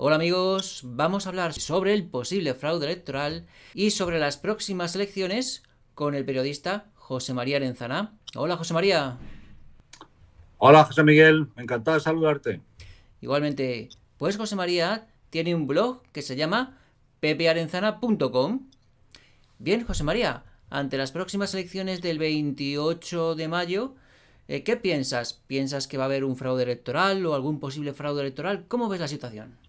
Hola amigos, vamos a hablar sobre el posible fraude electoral y sobre las próximas elecciones con el periodista José María Arenzana. Hola José María. Hola José Miguel, encantado de saludarte. Igualmente, pues José María tiene un blog que se llama pepearenzana.com. Bien, José María, ante las próximas elecciones del 28 de mayo, ¿qué piensas? ¿Piensas que va a haber un fraude electoral o algún posible fraude electoral? ¿Cómo ves la situación?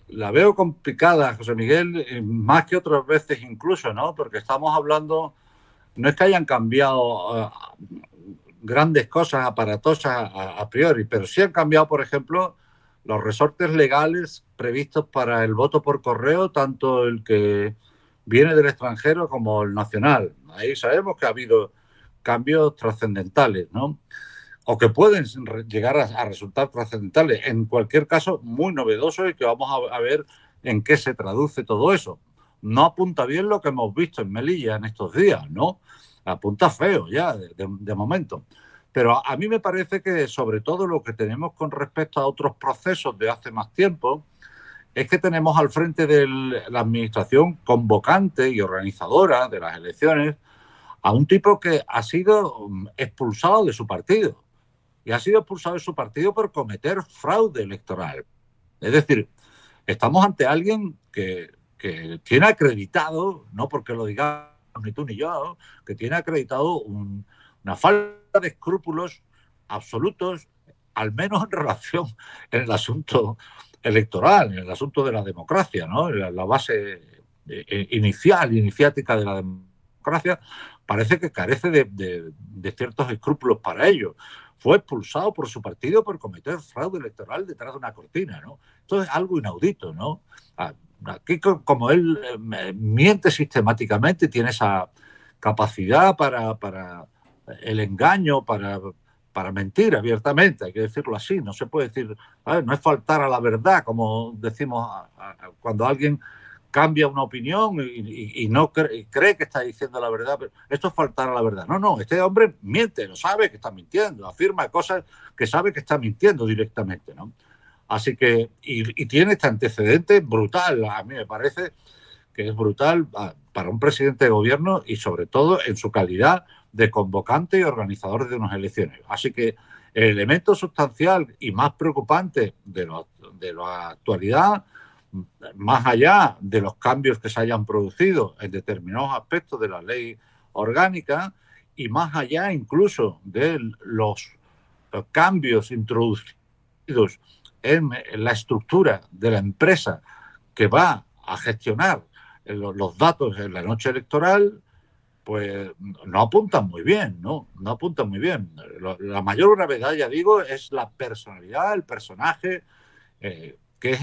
La veo complicada, José Miguel, más que otras veces incluso, ¿no? Porque estamos hablando, no es que hayan cambiado grandes cosas aparatosas a priori, pero sí han cambiado, por ejemplo, los resortes legales previstos para el voto por correo, tanto el que viene del extranjero como el nacional. Ahí sabemos que ha habido cambios trascendentales, ¿no? O que pueden llegar a resultar trascendentales. En cualquier caso, muy novedoso y que vamos a ver en qué se traduce todo eso. No apunta bien lo que hemos visto en Melilla en estos días, ¿no? Apunta feo ya, de momento. Pero a mí me parece que sobre todo lo que tenemos con respecto a otros procesos de hace más tiempo es que tenemos al frente de la administración convocante y organizadora de las elecciones a un tipo que ha sido expulsado de su partido y ha sido expulsado de su partido por cometer fraude electoral. Es decir, estamos ante alguien que tiene acreditado, no porque lo digamos ni tú ni yo, que tiene acreditado una falta de escrúpulos absolutos, al menos en relación en el asunto electoral, en el asunto de la democracia, ¿no? La base iniciática de la democracia, parece que carece de ciertos escrúpulos para ello. Fue expulsado por su partido por cometer fraude electoral detrás de una cortina, ¿no? Esto es algo inaudito, ¿no? Aquí, como él miente sistemáticamente, tiene esa capacidad para el engaño, para mentir abiertamente, hay que decirlo así, no se puede decir, no es faltar a la verdad, como decimos cuando alguien cambia una opinión y no cree que está diciendo la verdad. Pero esto es faltar a la verdad. No, no, este hombre miente, lo sabe que está mintiendo, afirma cosas que sabe que está mintiendo directamente, ¿no? Así que, y tiene este antecedente brutal, a mí me parece que es brutal para un presidente de gobierno y sobre todo en su calidad de convocante y organizador de unas elecciones. Así que el elemento sustancial y más preocupante de la actualidad, más allá de los cambios que se hayan producido en determinados aspectos de la ley orgánica y más allá incluso de los cambios introducidos en la estructura de la empresa que va a gestionar los datos en la noche electoral, pues no apuntan muy bien, ¿no? No apuntan muy bien. La mayor gravedad, ya digo, es la personalidad, el personaje que es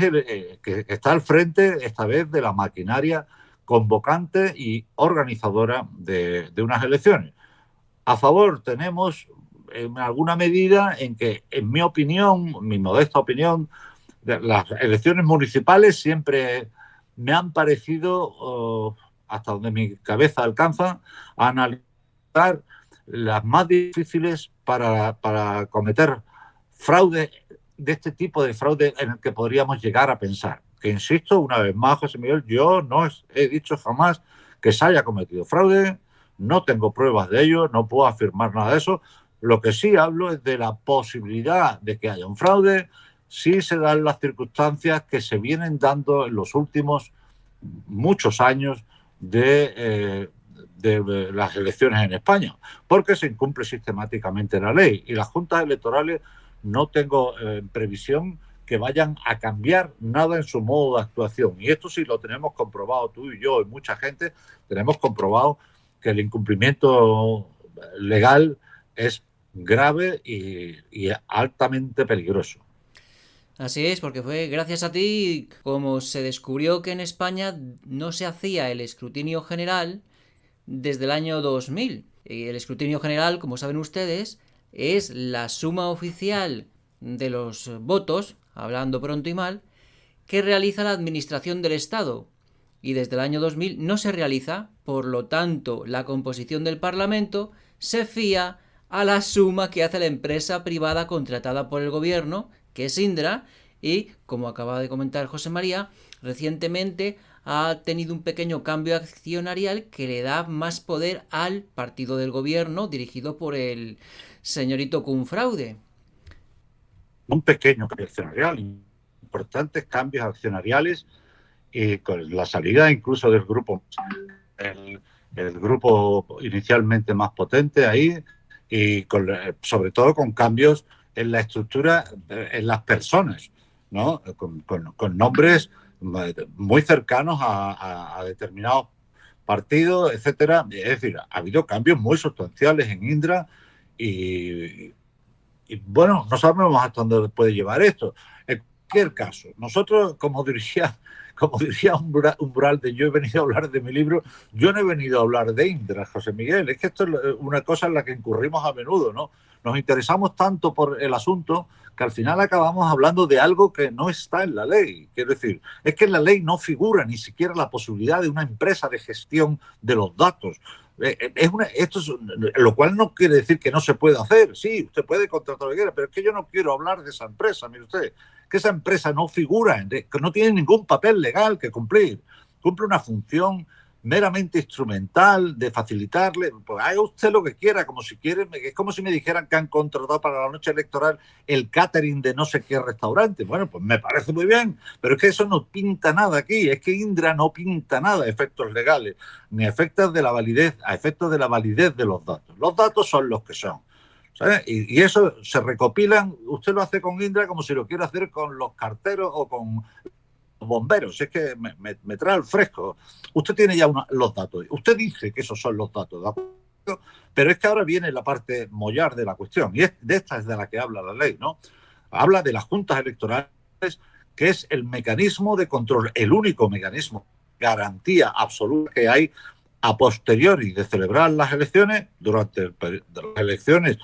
que está al frente, esta vez, de la maquinaria convocante y organizadora de unas elecciones. A favor tenemos en alguna medida en que, en mi opinión, mi modesta opinión, las elecciones municipales siempre me han parecido, hasta donde mi cabeza alcanza, a analizar las más difíciles para cometer fraude, de este tipo de fraude en el que podríamos llegar a pensar. Que insisto, una vez más, José Miguel, yo no he dicho jamás que se haya cometido fraude, no tengo pruebas de ello, no puedo afirmar nada de eso. Lo que sí hablo es de la posibilidad de que haya un fraude si se dan las circunstancias que se vienen dando en los últimos muchos años de las elecciones en España, porque se incumple sistemáticamente la ley y las juntas electorales no tengo previsión que vayan a cambiar nada en su modo de actuación. Y esto sí lo tenemos comprobado tú y yo y mucha gente, tenemos comprobado que el incumplimiento legal es grave y altamente peligroso. Así es, porque fue gracias a ti como se descubrió que en España no se hacía el escrutinio general desde el año 2000. Y el escrutinio general, como saben ustedes, es la suma oficial de los votos, hablando pronto y mal, que realiza la Administración del Estado. Y desde el año 2000 no se realiza, por lo tanto, la composición del Parlamento se fía a la suma que hace la empresa privada contratada por el gobierno, que es Indra, y, como acaba de comentar José María, recientemente ha tenido un pequeño cambio accionarial que le da más poder al partido del gobierno dirigido por el señorito Cunfraude. Un pequeño cambio accionarial, importantes cambios accionariales, y con la salida incluso del grupo, el grupo inicialmente más potente ahí, y sobre todo con cambios en la estructura, en las personas, ¿no? Con nombres muy cercanos a determinados partidos, etcétera. Es decir, ha habido cambios muy sustanciales en Indra y, bueno, no sabemos hasta dónde puede llevar esto. En cualquier caso, nosotros, como diría Umbral de Yo he venido a hablar de mi libro, yo no he venido a hablar de Indra, José Miguel. Es que esto es una cosa en la que incurrimos a menudo, ¿no? Nos interesamos tanto por el asunto que al final acabamos hablando de algo que no está en la ley. Quiero decir, es que en la ley no figura ni siquiera la posibilidad de una empresa de gestión de los datos. Lo cual no quiere decir que no se pueda hacer. Sí, usted puede contratar lo que quiera, pero es que yo no quiero hablar de esa empresa. Mire usted, que esa empresa no figura, que no tiene ningún papel legal que cumplir. Cumple una función meramente instrumental de facilitarle, pues haga usted lo que quiera, como si quiere, es como si me dijeran que han contratado para la noche electoral el catering de no sé qué restaurante. Bueno, pues me parece muy bien, pero es que eso no pinta nada aquí, es que Indra no pinta nada a efectos legales, ni a efectos de la validez, de los datos. Los datos son los que son. ¿Sabes? Y eso se recopilan, usted lo hace con Indra como si lo quiere hacer con los carteros o con bomberos, es que me trae al fresco. Usted tiene ya los datos, usted dice que esos son los datos, ¿de acuerdo? Pero es que ahora viene la parte mollar de la cuestión, y de esta es de la que habla la ley, ¿no? Habla de las juntas electorales, que es el mecanismo de control, el único mecanismo, garantía absoluta que hay a posteriori de celebrar las elecciones. Durante las elecciones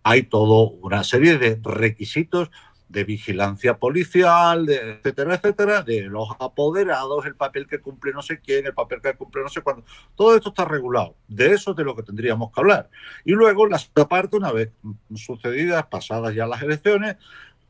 hay toda una serie de requisitos de vigilancia policial, etcétera, etcétera, de los apoderados, el papel que cumple no sé quién, el papel que cumple no sé cuándo. Todo esto está regulado. De eso es de lo que tendríamos que hablar. Y luego, la segunda parte, una vez sucedidas, pasadas ya las elecciones,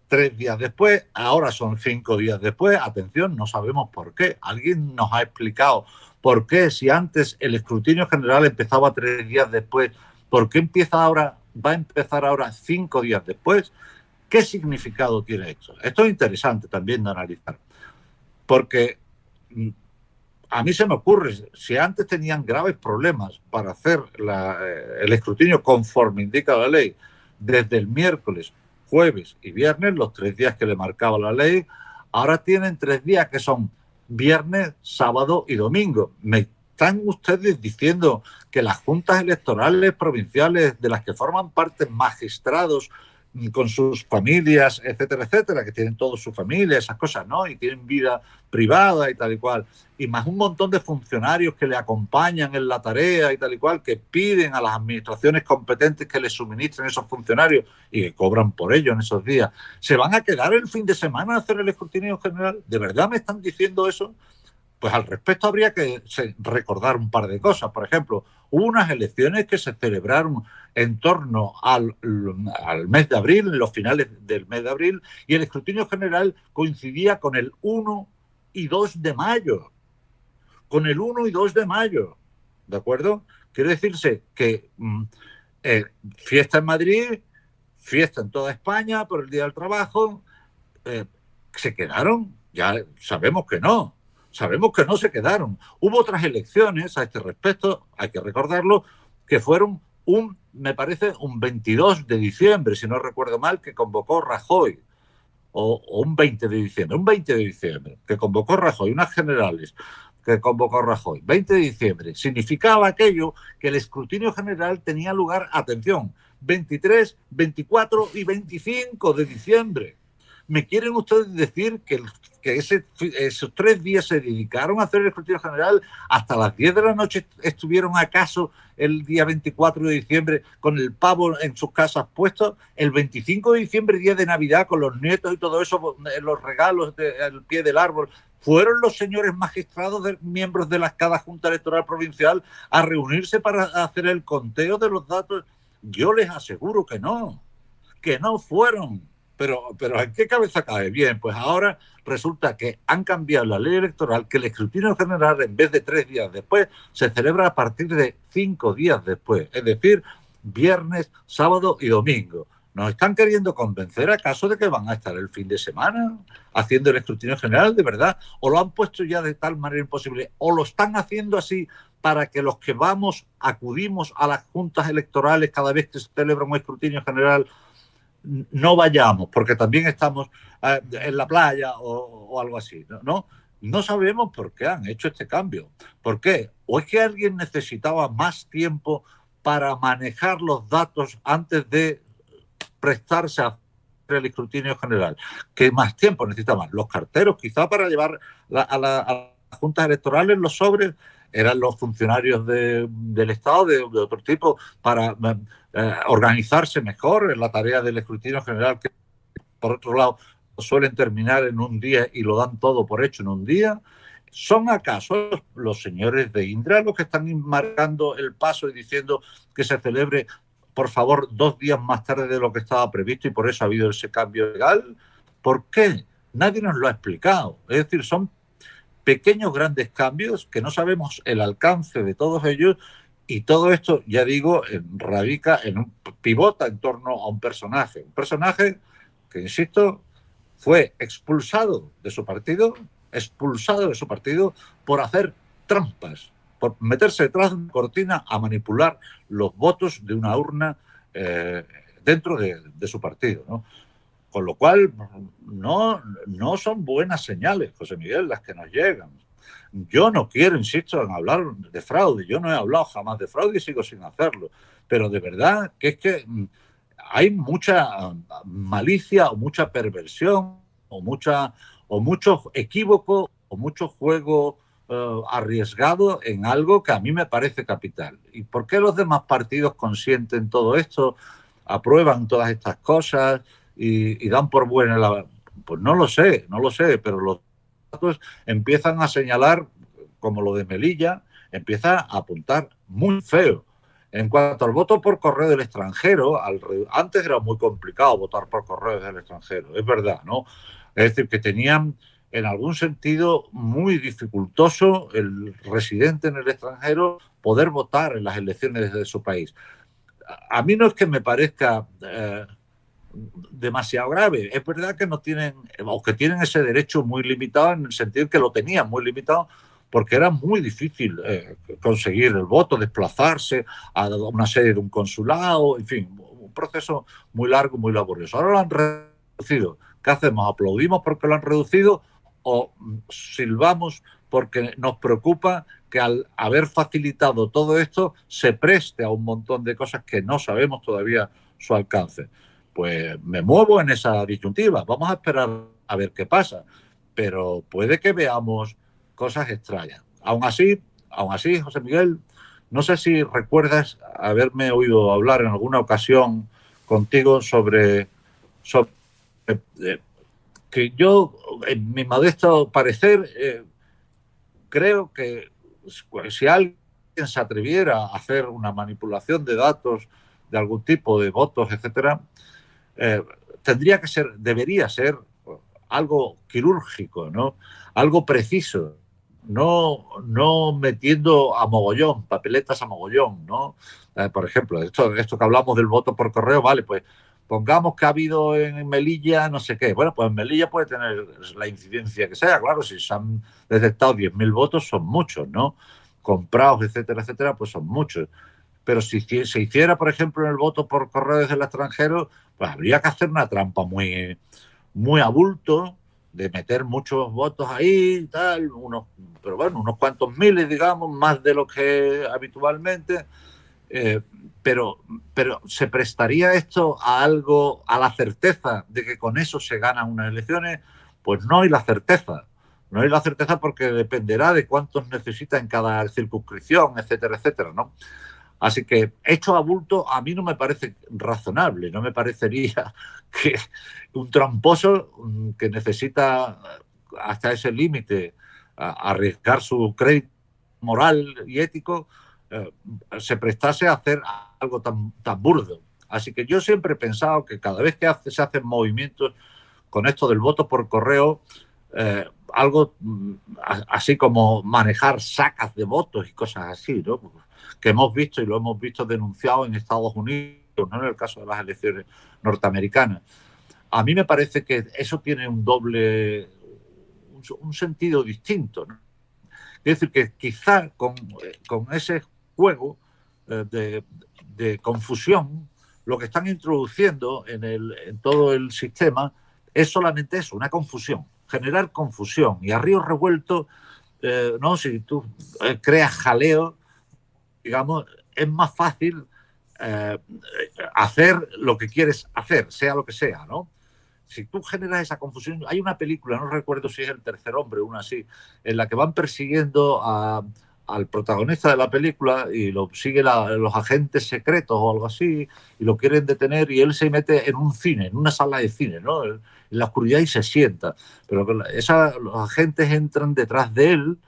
3 días después, ahora son 5 días después, atención, no sabemos por qué. Alguien nos ha explicado por qué, si antes el escrutinio general empezaba 3 días después, ¿por qué va a empezar ahora 5 días después? ¿Qué significado tiene esto? Esto es interesante también de analizar, porque a mí se me ocurre, si antes tenían graves problemas para hacer el escrutinio conforme indica la ley, desde el miércoles, jueves y viernes, los 3 días que le marcaba la ley, ahora tienen 3 días que son viernes, sábado y domingo. ¿Me están ustedes diciendo que las juntas electorales provinciales de las que forman parte magistrados con sus familias, etcétera, etcétera, que tienen toda su familia, esas cosas, ¿no? Y tienen vida privada y tal y cual, y más un montón de funcionarios que le acompañan en la tarea y tal y cual, que piden a las administraciones competentes que les suministren esos funcionarios y que cobran por ello en esos días? ¿Se van a quedar el fin de semana a hacer el escrutinio general? ¿De verdad me están diciendo eso? Pues al respecto habría que recordar un par de cosas. Por ejemplo, hubo unas elecciones que se celebraron en torno al mes de abril, en los finales del mes de abril, y el escrutinio general coincidía con el 1 y 2 de mayo. Con el 1 y 2 de mayo, ¿de acuerdo? Quiere decirse que fiesta en Madrid, fiesta en toda España por el Día del Trabajo, se quedaron, ya sabemos que no. Sabemos que no se quedaron. Hubo otras elecciones a este respecto, hay que recordarlo, que fueron me parece, un 22 de diciembre, si no recuerdo mal, que convocó Rajoy, o un 20 de diciembre, que convocó Rajoy, unas generales que convocó Rajoy, 20 de diciembre. Significaba aquello que el escrutinio general tenía lugar, atención, 23, 24 y 25 de diciembre. ¿Me quieren ustedes decir que esos 3 días se dedicaron a hacer el escrutinio general hasta las 10 de la noche? ¿Estuvieron acaso el día 24 de diciembre con el pavo en sus casas puestos? El 25 de diciembre, día de Navidad, con los nietos y todo eso, los regalos al pie del árbol, ¿fueron los señores magistrados, miembros de cada Junta Electoral Provincial, a reunirse para hacer el conteo de los datos? Yo les aseguro que no fueron. pero ¿en qué cabeza cabe? Bien, pues ahora resulta que han cambiado la ley electoral, que el escrutinio general, en vez de 3 días después, se celebra a partir de 5 días después, es decir, viernes, sábado y domingo. ¿Nos están queriendo convencer acaso de que van a estar el fin de semana haciendo el escrutinio general de verdad? ¿O lo han puesto ya de tal manera imposible? ¿O lo están haciendo así para que los que acudimos a las juntas electorales cada vez que se celebra un escrutinio general no vayamos, porque también estamos en la playa o algo así? No sabemos por qué han hecho este cambio. ¿Por qué? ¿O es que alguien necesitaba más tiempo para manejar los datos antes de prestarse a hacer el escrutinio general? ¿Qué más tiempo necesitaban? Los carteros, quizá para llevar a las juntas electorales los sobres, eran los funcionarios del Estado, de otro tipo, para organizarse mejor en la tarea del escrutinio general, que por otro lado suelen terminar en un día y lo dan todo por hecho en un día. ¿Son acaso los señores de Indra los que están marcando el paso y diciendo que se celebre, por favor, 2 días más tarde de lo que estaba previsto y por eso ha habido ese cambio legal? ¿Por qué? Nadie nos lo ha explicado. Es decir, son pequeños grandes cambios que no sabemos el alcance de todos ellos, y todo esto, ya digo, radica pivota en torno a un personaje que, insisto, fue expulsado de su partido por hacer trampas, por meterse detrás de una cortina a manipular los votos de una urna dentro de su partido, ¿no? Con lo cual, no son buenas señales, José Miguel, las que nos llegan. Yo no quiero, insisto, en hablar de fraude. Yo no he hablado jamás de fraude y sigo sin hacerlo. Pero de verdad que es que hay mucha malicia o mucha perversión o mucho equívoco o mucho juego arriesgado en algo que a mí me parece capital. ¿Y por qué los demás partidos consienten todo esto, aprueban todas estas cosas y dan por buena la... Pues no lo sé, pero los datos empiezan a señalar, como lo de Melilla, empieza a apuntar muy feo. En cuanto al voto por correo del extranjero, antes era muy complicado votar por correo del extranjero, es verdad, ¿no? Es decir, que tenían en algún sentido muy dificultoso el residente en el extranjero poder votar en las elecciones de su país. A mí no es que me parezca demasiado grave. Es verdad que no tienen, o que tienen ese derecho muy limitado, en el sentido que lo tenían muy limitado, porque era muy difícil conseguir el voto, desplazarse a una sede de un consulado, en fin, un proceso muy largo, muy laborioso. Ahora lo han reducido. ¿Qué hacemos? ¿Aplaudimos porque lo han reducido o silbamos porque nos preocupa que al haber facilitado todo esto se preste a un montón de cosas que no sabemos todavía su alcance? Pues me muevo en esa disyuntiva. Vamos a esperar a ver qué pasa, pero puede que veamos cosas extrañas. Aún así, José Miguel, no sé si recuerdas haberme oído hablar en alguna ocasión contigo sobre que yo, en mi modesto parecer, creo que si alguien se atreviera a hacer una manipulación de datos de algún tipo, de votos, etcétera, debería ser algo quirúrgico, ¿no? Algo preciso, no metiendo a mogollón, papeletas a mogollón, ¿no? Por ejemplo, esto que hablamos del voto por correo, vale, pues pongamos que ha habido en Melilla no sé qué. Bueno, pues en Melilla puede tener la incidencia que sea, claro, si se han detectado 10.000 votos son muchos, ¿no? Comprados, etcétera, etcétera, pues son muchos. Pero si se hiciera, por ejemplo, en el voto por correo desde el extranjero, pues habría que hacer una trampa muy, muy a bulto, de meter muchos votos ahí y tal, pero bueno, unos cuantos miles, digamos, más de lo que habitualmente. Eh, pero ¿se prestaría esto a algo, a la certeza de que con eso se ganan unas elecciones? Pues no hay la certeza. No hay la certeza porque dependerá de cuántos necesita en cada circunscripción, etcétera, etcétera, ¿no? Así que hecho a bulto a mí no me parece razonable, no me parecería que un tramposo que necesita hasta ese límite arriesgar su crédito moral y ético se prestase a hacer algo tan burdo. Así que yo siempre he pensado que cada vez que se hacen movimientos con esto del voto por correo, algo así como manejar sacas de votos y cosas así, ¿no? Que hemos visto y lo hemos visto denunciado en Estados Unidos, no en el caso de las elecciones norteamericanas. A mí me parece que eso tiene un sentido distinto, ¿no? Es decir, que quizá con ese juego de confusión, lo que están introduciendo en todo el sistema es solamente eso, una confusión, generar confusión. Y a río revuelto, ¿no? Si tú creas jaleo, digamos, es más fácil eh, hacer lo que quieres hacer, sea lo que sea, ¿no? Si tú generas esa confusión, hay una película, no recuerdo si es El tercer hombre, una así, en la que van persiguiendo al protagonista de la película y lo siguen los agentes secretos o algo así y lo quieren detener y él se mete en un cine, en una sala de cine, ¿no? En la oscuridad y se sienta. Pero los agentes entran detrás de él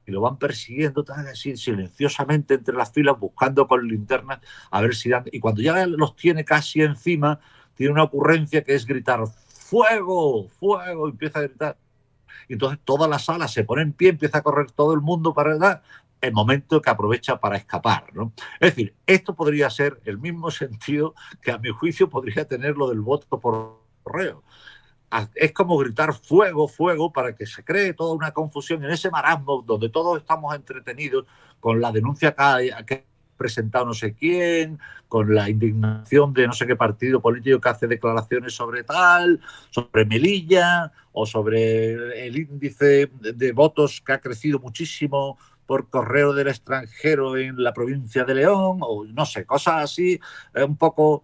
y lo van persiguiendo tan así silenciosamente entre las filas, buscando con linternas a ver si dan. Y cuando ya los tiene casi encima, tiene una ocurrencia que es gritar ¡fuego! ¡Fuego! Y empieza a gritar. Y entonces toda la sala se pone en pie, empieza a correr todo el mundo para dar el momento que aprovecha para escapar, ¿no? Es decir, esto podría ser el mismo sentido que a mi juicio podría tener lo del voto por correo. Es como gritar fuego, fuego, para que se cree toda una confusión en ese marasmo donde todos estamos entretenidos con la denuncia que ha presentado no sé quién, con la indignación de no sé qué partido político que hace declaraciones sobre tal, sobre Melilla o sobre el índice de votos que ha crecido muchísimo por correo del extranjero en la provincia de León, o no sé, cosas así, un poco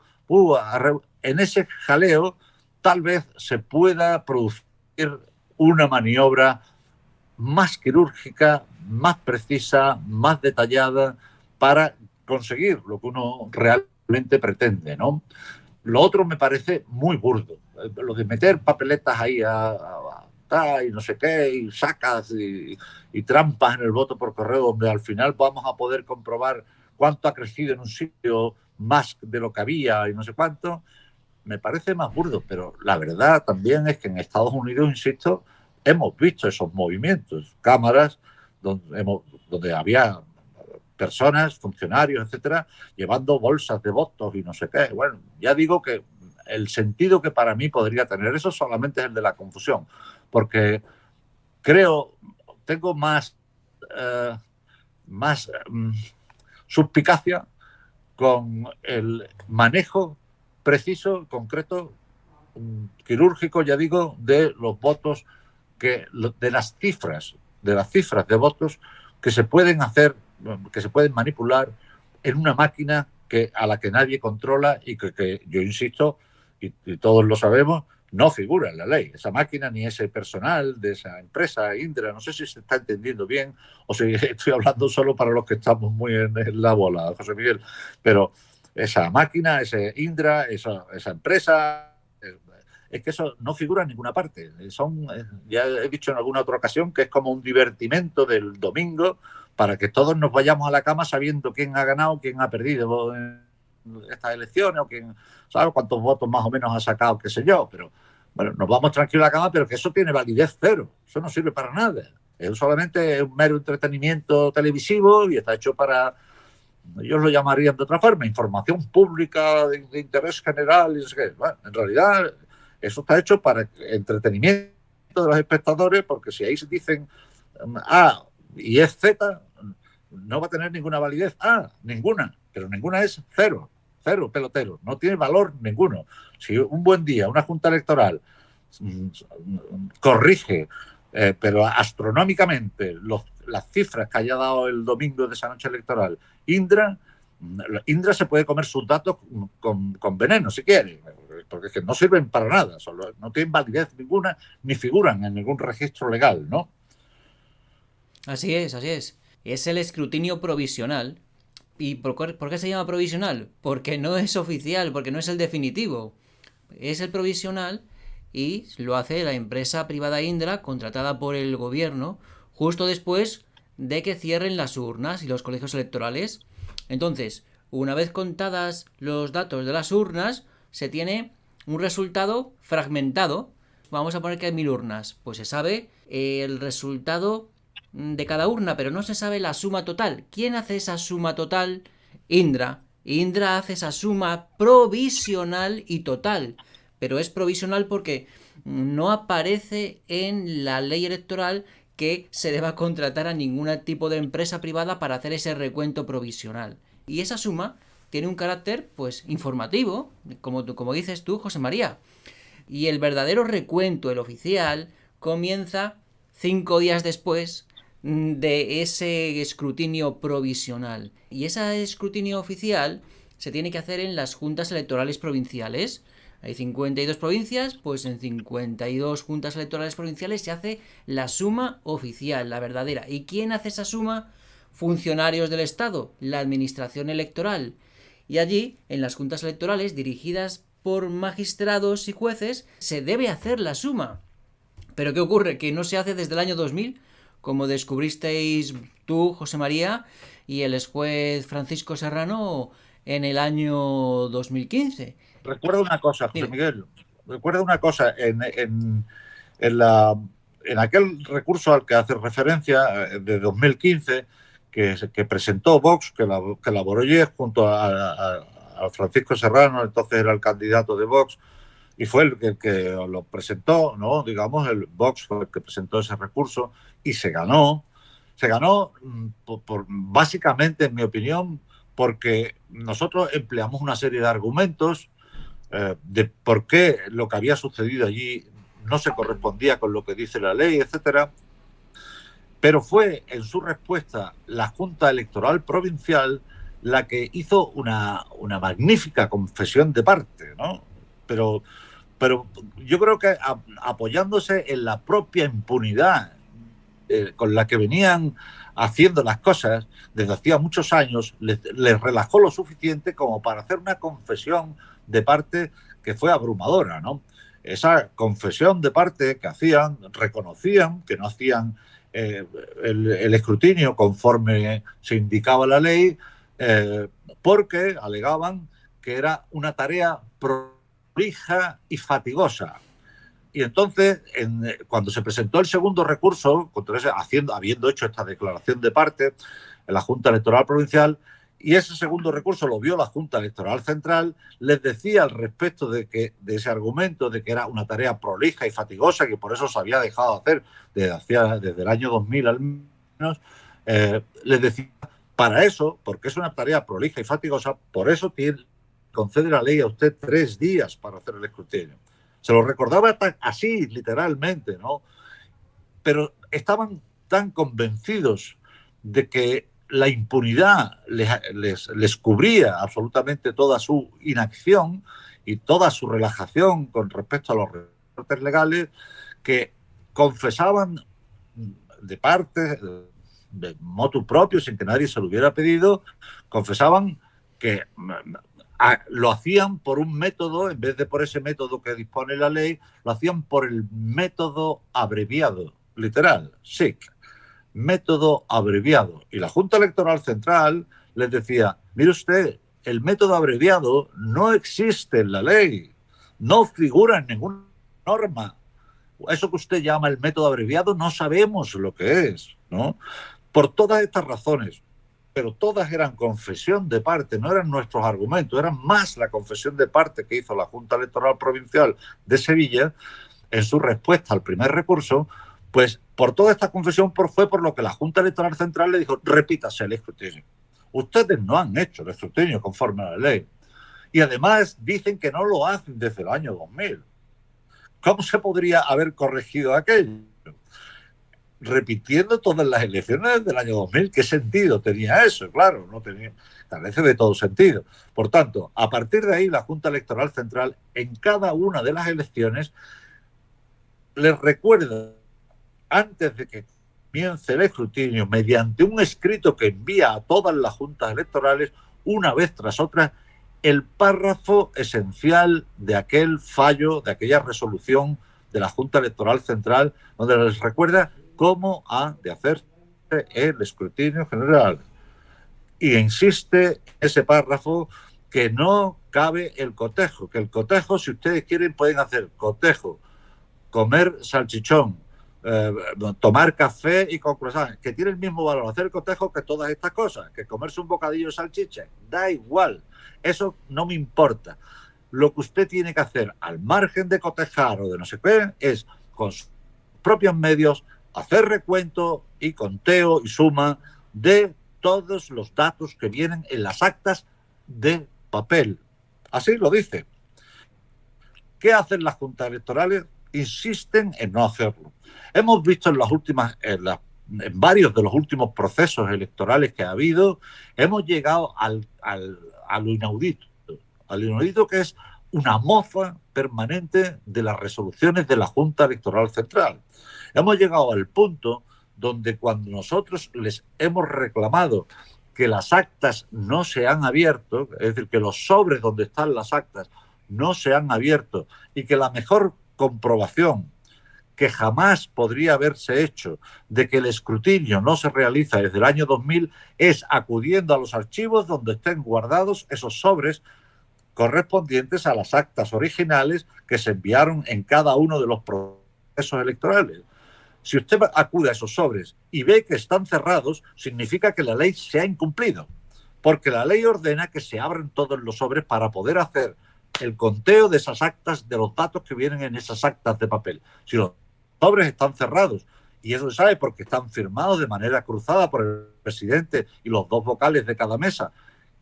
en ese jaleo tal vez se pueda producir una maniobra más quirúrgica, más precisa, más detallada para conseguir lo que uno realmente pretende, ¿no? Lo otro me parece muy burdo. Lo de meter papeletas ahí y no sé qué, y sacas y trampas en el voto por correo, donde al final vamos a poder comprobar cuánto ha crecido en un sitio más de lo que había y no sé cuánto, me parece más burdo, pero la verdad también es que en Estados Unidos, insisto, hemos visto esos movimientos, cámaras donde había personas, funcionarios, etcétera, llevando bolsas de votos y no sé qué. Bueno, ya digo que el sentido que para mí podría tener eso solamente es el de la confusión, porque creo, tengo más suspicacia con el manejo preciso, concreto, quirúrgico, ya digo, de los votos, de las cifras de votos que se pueden hacer, que se pueden manipular en una máquina a la que nadie controla y que yo insisto, y todos lo sabemos, no figura en la ley. Esa máquina ni ese personal de esa empresa, Indra, no sé si se está entendiendo bien o si estoy hablando solo para los que estamos muy en la bola, José Miguel, pero esa máquina, ese Indra, esa empresa, es que eso no figura en ninguna parte. Ya he dicho en alguna otra ocasión que es como un divertimento del domingo para que todos nos vayamos a la cama sabiendo quién ha ganado, quién ha perdido en estas elecciones o quién, ¿sabes? Cuántos votos más o menos ha sacado, qué sé yo. Pero bueno, nos vamos tranquilos a la cama, pero que eso tiene validez cero. Eso no sirve para nada. Es solamente un mero entretenimiento televisivo y está hecho para, ellos lo llamarían de otra forma, información pública de interés general. Y no sé qué. Bueno, en realidad eso está hecho para entretenimiento de los espectadores, porque si ahí se dicen A y es Z, no va a tener ninguna validez. Ninguna, pero ninguna es cero, cero pelotero, no tiene valor ninguno. Si un buen día una junta electoral corrige, pero astronómicamente, las cifras que haya dado el domingo de esa noche electoral, Indra se puede comer sus datos con veneno, si quiere, porque es que no sirven para nada, no tienen validez ninguna, ni figuran en ningún registro legal, ¿no? Así es, así es. Es el escrutinio provisional. ¿Y por qué se llama provisional? Porque no es oficial, porque no es el definitivo. Es el provisional y lo hace la empresa privada Indra, contratada por el gobierno, justo después de que cierren las urnas y los colegios electorales. Entonces, Una vez contadas los datos de las urnas, se tiene un resultado fragmentado. Vamos a poner que hay 1000 urnas. Pues se sabe el resultado de cada urna, pero no se sabe la suma total. ¿Quién hace esa suma total? Indra. Indra hace esa suma provisional y total. Pero es provisional porque no aparece en la ley electoral que se deba contratar a ningún tipo de empresa privada para hacer ese recuento provisional. Y esa suma tiene un carácter, pues, informativo, como dices tú, José María. Y el verdadero recuento, el oficial, comienza 5 días después de ese escrutinio provisional. Y ese escrutinio oficial se tiene que hacer en las juntas electorales provinciales. Hay 52 provincias, pues en 52 juntas electorales provinciales se hace la suma oficial, la verdadera. ¿Y quién hace esa suma? Funcionarios del Estado, la administración electoral. Y allí, en las juntas electorales dirigidas por magistrados y jueces, se debe hacer la suma. ¿Pero qué ocurre? Que no se hace desde el año 2000, como descubristeis tú, José María, y el exjuez Francisco Serrano en el año 2015. Recuerda una cosa, José Dime. Miguel, recuerda una cosa, en aquel recurso al que hace referencia de 2015, que presentó Vox, que elaboró Yes junto a Francisco Serrano, entonces era el candidato de Vox, y fue el que lo presentó, ¿no? Digamos, el Vox fue el que presentó ese recurso y se ganó. Se ganó básicamente, en mi opinión, porque nosotros empleamos una serie de argumentos de por qué lo que había sucedido allí no se correspondía con lo que dice la ley, etcétera. Pero fue en su respuesta la Junta Electoral Provincial la que hizo una magnífica confesión de parte, ¿no? Pero yo creo que apoyándose en la propia impunidad con la que venían haciendo las cosas desde hacía muchos años, les relajó lo suficiente como para hacer una confesión de parte que fue abrumadora, ¿no? Esa confesión de parte que hacían, reconocían que no hacían el escrutinio conforme se indicaba la ley, porque alegaban que era una tarea prolija y fatigosa. Y entonces, cuando se presentó el segundo recurso, habiendo hecho esta declaración de parte en la Junta Electoral Provincial, y ese segundo recurso lo vio la Junta Electoral Central, les decía al respecto de ese argumento de que era una tarea prolija y fatigosa, que por eso se había dejado de hacer desde el año 2000 al menos, les decía, para eso, porque es una tarea prolija y fatigosa, por eso concede la ley a usted 3 días para hacer el escrutinio. Se lo recordaba así, literalmente, ¿no? Pero estaban tan convencidos de que la impunidad les cubría absolutamente toda su inacción y toda su relajación con respecto a los recortes legales, que confesaban de parte, de motu propio, sin que nadie se lo hubiera pedido, confesaban que lo hacían por un método, en vez de por ese método que dispone la ley, lo hacían por el método abreviado, literal, SIC, método abreviado. Y la Junta Electoral Central les decía, mire usted, el método abreviado no existe en la ley, no figura en ninguna norma. Eso que usted llama el método abreviado no sabemos lo que es, ¿no? Por todas estas razones, pero todas eran confesión de parte, no eran nuestros argumentos, eran más la confesión de parte que hizo la Junta Electoral Provincial de Sevilla en su respuesta al primer recurso. Pues por toda esta confesión fue por lo que la Junta Electoral Central le dijo, repítase el escrutinio. Ustedes no han hecho el escrutinio conforme a la ley. Y además dicen que no lo hacen desde el año 2000. ¿Cómo se podría haber corregido aquello? Repitiendo todas las elecciones del año 2000. ¿Qué sentido tenía eso? Claro, no tenía, carece de todo sentido. Por tanto, a partir de ahí, la Junta Electoral Central, en cada una de las elecciones, les recuerda, antes de que comience el escrutinio, mediante un escrito que envía a todas las juntas electorales, una vez tras otra, el párrafo esencial de aquel fallo, de aquella resolución de la Junta Electoral Central, donde les recuerda cómo ha de hacerse el escrutinio general. y insiste en ese párrafo que no cabe el cotejo, que el cotejo, si ustedes quieren, pueden hacer cotejo, comer salchichón, tomar café y con croissant, que tiene el mismo valor hacer cotejo que todas estas cosas, que comerse un bocadillo de salchicha, da igual, eso no me importa. Lo que usted tiene que hacer, al margen de cotejar o de no sé qué, es con sus propios medios hacer recuento y conteo y suma de todos los datos que vienen en las actas de papel. Así lo dice. ¿Qué hacen las juntas electorales? Insisten en no hacerlo. Hemos visto en varios de los últimos procesos electorales que ha habido, hemos llegado a lo inaudito que es una mofa permanente de las resoluciones de la Junta Electoral Central. Hemos llegado al punto donde cuando nosotros les hemos reclamado que las actas no se han abierto, es decir, que los sobres donde están las actas no se han abierto y que la mejor comprobación que jamás podría haberse hecho de que el escrutinio no se realiza desde el año 2000 es acudiendo a los archivos donde estén guardados esos sobres correspondientes a las actas originales que se enviaron en cada uno de los procesos electorales. Si usted acude a esos sobres y ve que están cerrados, significa que la ley se ha incumplido, porque la ley ordena que se abran todos los sobres para poder hacer el conteo de esas actas, de los datos que vienen en esas actas de papel. Si los sobres están cerrados, y eso se sabe porque están firmados de manera cruzada por el presidente y los dos vocales de cada mesa,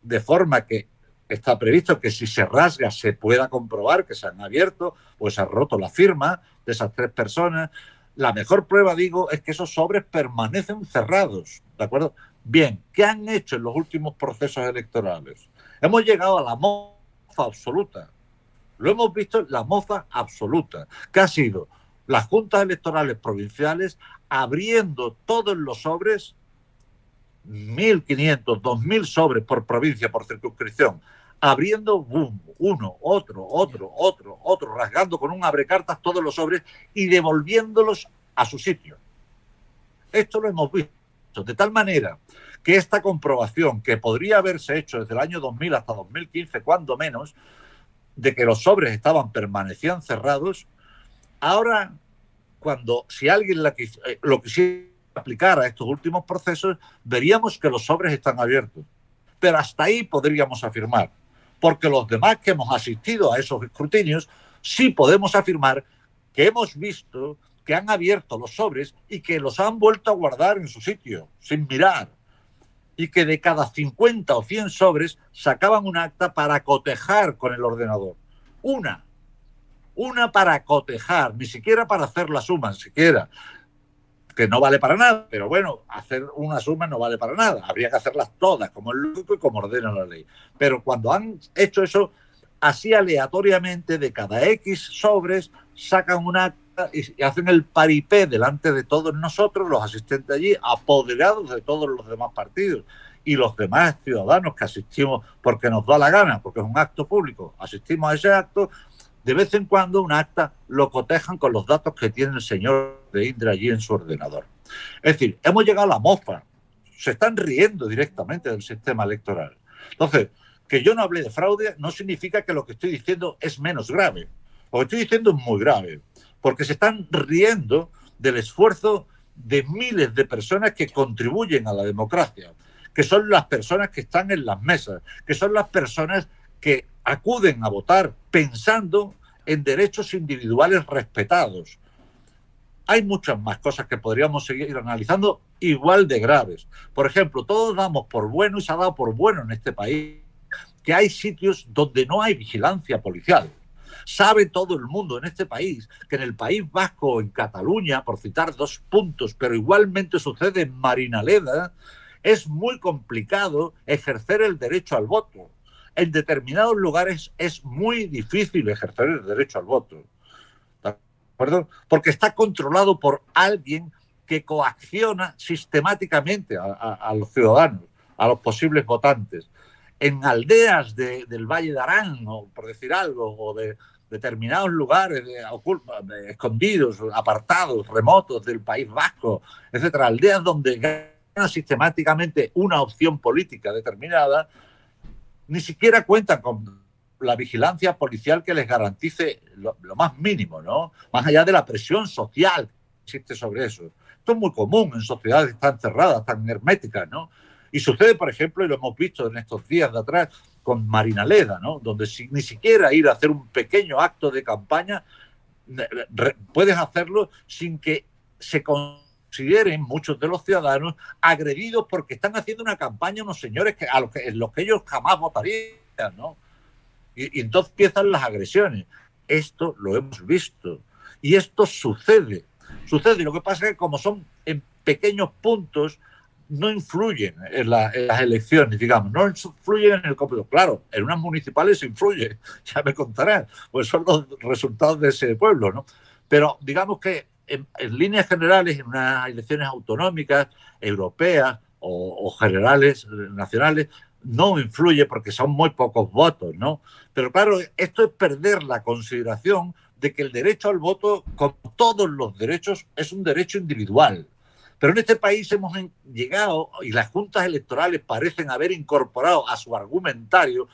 de forma que está previsto que si se rasga se pueda comprobar que se han abierto o se ha roto la firma de esas tres personas. La mejor prueba, digo, es que esos sobres permanecen cerrados, ¿de acuerdo? Bien, ¿qué han hecho en los últimos procesos electorales? Hemos llegado a la mofa absoluta. Lo hemos visto, la mofa absoluta, que ha sido las juntas electorales provinciales abriendo todos los sobres, 1.500, 2.000 sobres por provincia, por circunscripción, abriendo boom, uno, otro, rasgando con un abrecartas todos los sobres y devolviéndolos a su sitio. Esto lo hemos visto, de tal manera que esta comprobación, que podría haberse hecho desde el año 2000 hasta 2015, cuando menos, de que los sobres permanecían cerrados, ahora, si alguien lo quisiera aplicar a estos últimos procesos, veríamos que los sobres están abiertos. Pero hasta ahí podríamos afirmar, porque los demás que hemos asistido a esos escrutinios, sí podemos afirmar que hemos visto que han abierto los sobres y que los han vuelto a guardar en su sitio, sin mirar. Y que de cada 50 o 100 sobres sacaban un acta para cotejar con el ordenador. Una para cotejar, ni siquiera para hacer la suma, ni siquiera, que no vale para nada, pero bueno, hacer una suma no vale para nada, habría que hacerlas todas, como es lógico y como ordena la ley. Pero cuando han hecho eso, así aleatoriamente, de cada X sobres, sacan un acta y hacen el paripé delante de todos nosotros, los asistentes allí, apoderados de todos los demás partidos. Y los demás ciudadanos que asistimos porque nos da la gana, porque es un acto público, asistimos a ese acto, de vez en cuando un acta lo cotejan con los datos que tiene el señor de Indra allí en su ordenador. Es decir, hemos llegado a la mofa. Se están riendo directamente del sistema electoral. Entonces, que yo no hable de fraude no significa que lo que estoy diciendo es menos grave. Lo que estoy diciendo es muy grave, porque se están riendo del esfuerzo de miles de personas que contribuyen a la democracia, que son las personas que están en las mesas, que son las personas que acuden a votar pensando en derechos individuales respetados. Hay muchas más cosas que podríamos seguir analizando igual de graves. Por ejemplo, todos damos por bueno y se ha dado por bueno en este país que hay sitios donde no hay vigilancia policial. Sabe todo el mundo en este país que en el País Vasco, en Cataluña, por citar dos puntos, pero igualmente sucede en Marinaleda, es muy complicado ejercer el derecho al voto. En determinados lugares es muy difícil ejercer el derecho al voto, ¿de acuerdo? Porque está controlado por alguien que coacciona sistemáticamente a los ciudadanos, a los posibles votantes. En aldeas del Valle de Arán, o por decir algo, o de determinados lugares escondidos, apartados, remotos del País Vasco, etcétera, aldeas donde sistemáticamente una opción política determinada, ni siquiera cuentan con la vigilancia policial que les garantice lo más mínimo, ¿no? Más allá de la presión social que existe sobre eso. Esto es muy común en sociedades tan cerradas, tan herméticas, ¿no? Y sucede, por ejemplo, y lo hemos visto en estos días de atrás, con Marina Leda, ¿no? Donde ni siquiera ir a hacer un pequeño acto de campaña puedes hacerlo sin que se consideren muchos de los ciudadanos agredidos porque están haciendo una campaña unos señores a los que ellos jamás votarían, ¿no? Y entonces empiezan las agresiones. Esto lo hemos visto. Y esto sucede. Sucede. Lo que pasa es que como son en pequeños puntos, no influyen en las elecciones, digamos. No influyen en el cómputo. Claro, en unas municipales influye, ya me contarás, pues son los resultados de ese pueblo, ¿no? Pero digamos que en líneas generales, en unas elecciones autonómicas, europeas o generales, nacionales, no influye porque son muy pocos votos, ¿no? Pero claro, esto es perder la consideración de que el derecho al voto, como todos los derechos, es un derecho individual. Pero en este país hemos llegado, y las juntas electorales parecen haber incorporado a su argumentario,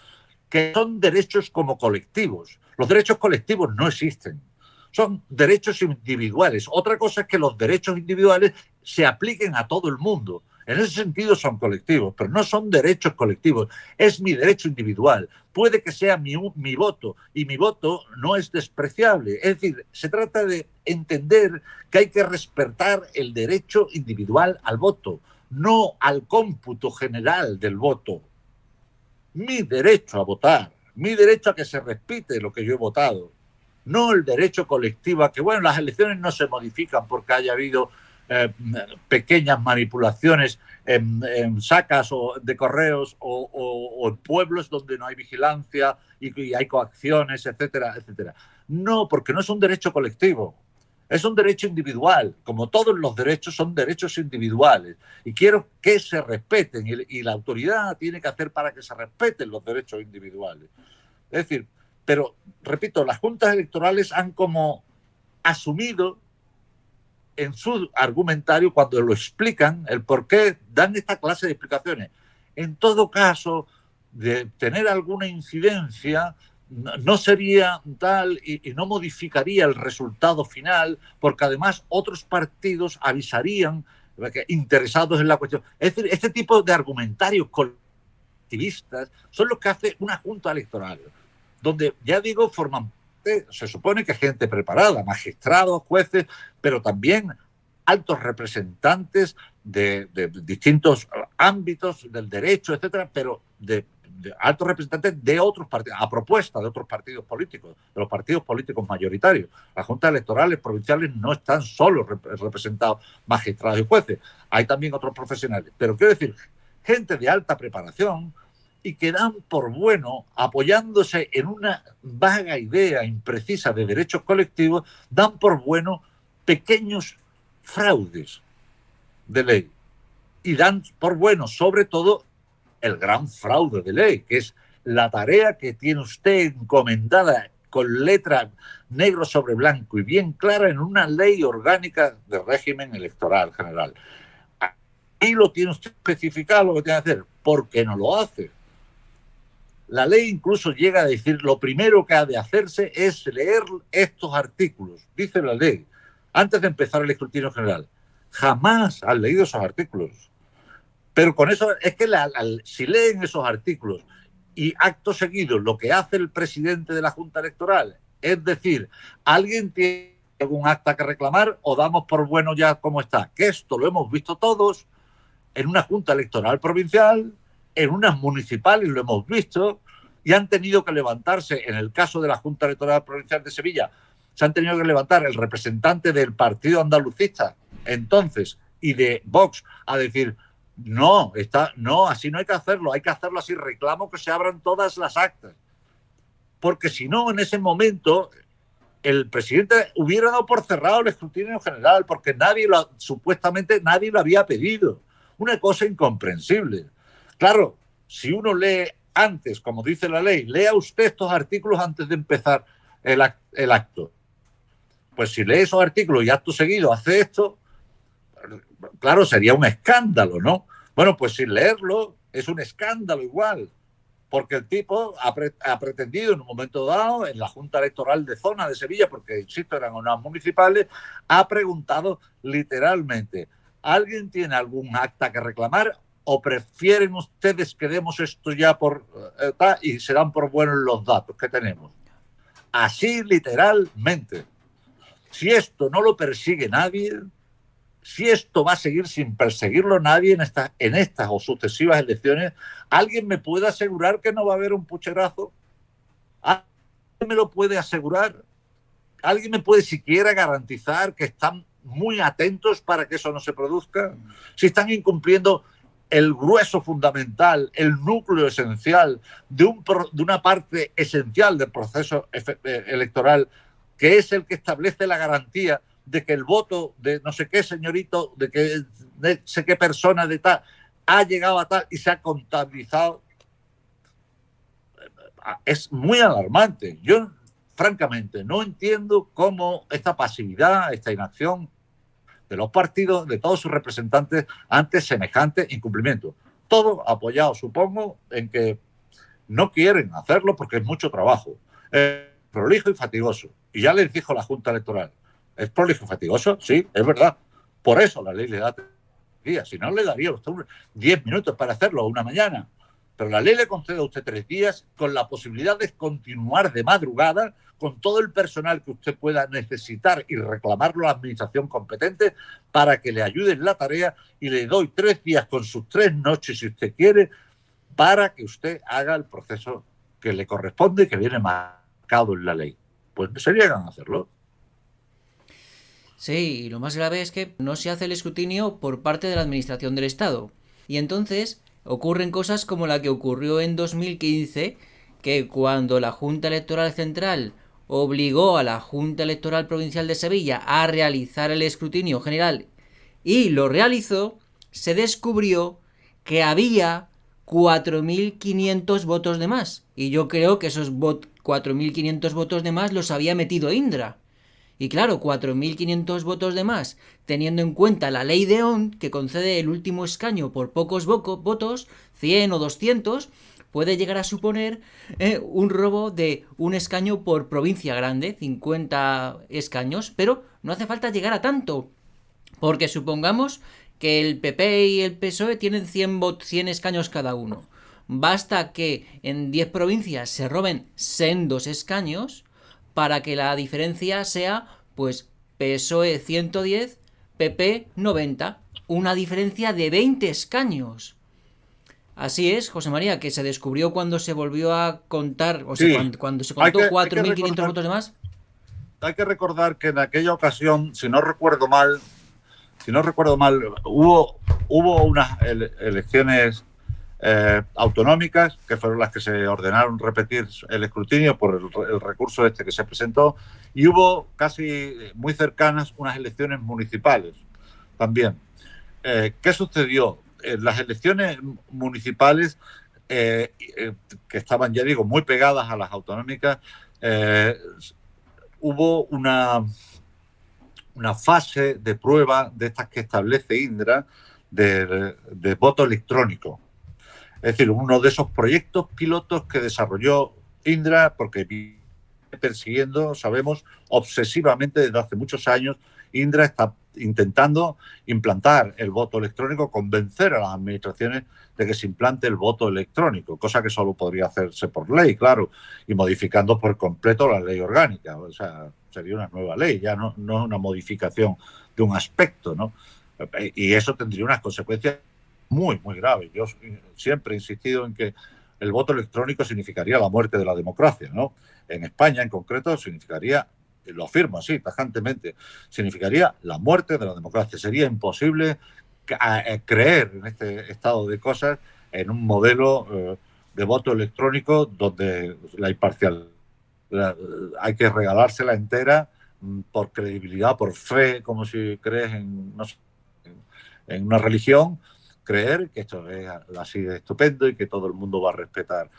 que son derechos como colectivos. Los derechos colectivos no existen. Son derechos individuales. Otra cosa es que los derechos individuales se apliquen a todo el mundo. En ese sentido son colectivos, pero no son derechos colectivos. Es mi derecho individual. Puede que sea mi voto, y mi voto no es despreciable. Es decir, se trata de entender que hay que respetar el derecho individual al voto, no al cómputo general del voto. Mi derecho a votar, mi derecho a que se respete lo que yo he votado, no el derecho colectivo a que, bueno, las elecciones no se modifican porque haya habido pequeñas manipulaciones en sacas o de correos o en pueblos donde no hay vigilancia y hay coacciones, etcétera, etcétera. No, porque no es un derecho colectivo. Es un derecho individual, como todos los derechos son derechos individuales. Y quiero que se respeten, y la autoridad tiene que hacer para que se respeten los derechos individuales. Es decir, pero, repito, las juntas electorales han como asumido en su argumentario, cuando lo explican, el por qué dan esta clase de explicaciones. En todo caso, de tener alguna incidencia, no sería tal y no modificaría el resultado final, porque además otros partidos avisarían interesados en la cuestión. Es decir, este tipo de argumentarios colectivistas son los que hace una junta electoral, donde, ya digo, forman, se supone que gente preparada, magistrados, jueces, pero también altos representantes de distintos ámbitos del derecho, etcétera, pero de altos representantes de otros partidos, a propuesta de otros partidos políticos, de los partidos políticos mayoritarios. Las juntas electorales provinciales no están solo representados magistrados y jueces, hay también otros profesionales. Pero quiero decir, gente de alta preparación y que dan por bueno, apoyándose en una vaga idea imprecisa de derechos colectivos, dan por bueno pequeños fraudes de ley. Y dan por bueno, sobre todo, el gran fraude de ley, que es la tarea que tiene usted encomendada con letra negro sobre blanco y bien clara en una ley orgánica de régimen electoral general. Ahí lo tiene usted especificado lo que tiene que hacer. ¿Por qué no lo hace? La ley incluso llega a decir, lo primero que ha de hacerse es leer estos artículos. Dice la ley, antes de empezar el escrutinio general. Jamás han leído esos artículos. Pero con eso, es que si leen esos artículos y acto seguido lo que hace el presidente de la Junta Electoral, es decir, alguien tiene algún acta que reclamar o damos por bueno ya como está. Que esto lo hemos visto todos en una Junta Electoral provincial, en unas municipales lo hemos visto, y han tenido que levantarse, en el caso de la Junta Electoral Provincial de Sevilla, se han tenido que levantar el representante del partido andalucista entonces y de Vox a decir, no, así no hay que hacerlo así, reclamo que se abran todas las actas. Porque si no, en ese momento, el presidente hubiera dado por cerrado el escrutinio general, porque supuestamente nadie lo había pedido. Una cosa incomprensible. Claro, si uno lee antes, como dice la ley, lea usted estos artículos antes de empezar el acto. Pues si lee esos artículos y acto seguido hace esto, claro, sería un escándalo, ¿no? Bueno, pues sin leerlo es un escándalo igual, porque el tipo ha pretendido en un momento dado, en la Junta Electoral de Zona de Sevilla, porque, insisto, eran unas municipales, ha preguntado literalmente, ¿alguien tiene algún acta que reclamar o prefieren ustedes que demos esto ya por y se dan por buenos los datos que tenemos? Así literalmente. Si esto no lo persigue nadie, si esto va a seguir sin perseguirlo nadie en estas o sucesivas elecciones, ¿alguien me puede asegurar que no va a haber un pucherazo? ¿Alguien me lo puede asegurar? ¿Alguien me puede siquiera garantizar que están muy atentos para que eso no se produzca? Si están incumpliendo el grueso fundamental, el núcleo esencial de una parte esencial del proceso electoral, que es el que establece la garantía de que el voto de no sé qué señorito, de sé qué persona de tal, ha llegado a tal y se ha contabilizado, es muy alarmante. Yo, francamente, no entiendo cómo esta pasividad, esta inacción de los partidos, de todos sus representantes, ante semejante incumplimiento. Todo apoyado, supongo, en que no quieren hacerlo porque es mucho trabajo. Es prolijo y fatigoso. Y ya les dijo la Junta Electoral, ¿es prolijo y fatigoso? Sí, es verdad. Por eso la ley le da 3 días. Si no, le daría a usted 10 minutos para hacerlo, una mañana. Pero la ley le concede a usted 3 días con la posibilidad de continuar de madrugada con todo el personal que usted pueda necesitar y reclamarlo a la administración competente para que le ayude en la tarea, y le doy 3 días con sus 3 noches, si usted quiere, para que usted haga el proceso que le corresponde y que viene marcado en la ley. Pues no se niegan a hacerlo. Sí, y lo más grave es que no se hace el escrutinio por parte de la Administración del Estado. Y entonces ocurren cosas como la que ocurrió en 2015, que cuando la Junta Electoral Central obligó a la Junta Electoral Provincial de Sevilla a realizar el escrutinio general y lo realizó, se descubrió que había 4.500 votos de más. Y yo creo que esos 4.500 votos de más los había metido Indra. Y claro, 4.500 votos de más, teniendo en cuenta la ley de ON, que concede el último escaño por pocos votos, 100 o 200, puede llegar a suponer un robo de un escaño por provincia grande, 50 escaños, pero no hace falta llegar a tanto, porque supongamos que el PP y el PSOE tienen 100 escaños cada uno. Basta que en 10 provincias se roben sendos escaños para que la diferencia sea, pues, PSOE 110, PP 90. Una diferencia de 20 escaños. Así es, José María, que se descubrió cuando se volvió a contar, o sea, Sí, cuando se hay contó hay que 4.500 recordar, votos de más. hay que recordar que en aquella ocasión, si no recuerdo mal, hubo unas elecciones autonómicas, que fueron las que se ordenaron repetir el escrutinio por el recurso este que se presentó, y hubo casi muy cercanas unas elecciones municipales también. ¿Qué sucedió? Las elecciones municipales, que estaban, ya digo, muy pegadas a las autonómicas, hubo una fase de prueba de estas que establece Indra de voto electrónico. Es decir, uno de esos proyectos pilotos que desarrolló Indra, porque viene persiguiendo, sabemos, obsesivamente desde hace muchos años. Indra está intentando implantar el voto electrónico, convencer a las administraciones de que se implante el voto electrónico, cosa que solo podría hacerse por ley, claro, y modificando por completo la ley orgánica. O sea, sería una nueva ley, ya no es una modificación de un aspecto, ¿no? Y eso tendría unas consecuencias muy, muy graves. Yo siempre he insistido en que el voto electrónico significaría la muerte de la democracia, ¿no? En España, en concreto, significaría, lo afirmo así, tajantemente, significaría la muerte de la democracia. Sería imposible creer en este estado de cosas, en un modelo de voto electrónico donde la imparcialidad hay que regalársela entera por credibilidad, por fe, como si crees en, no sé, en una religión, creer que esto es así de estupendo y que todo el mundo va a respetar.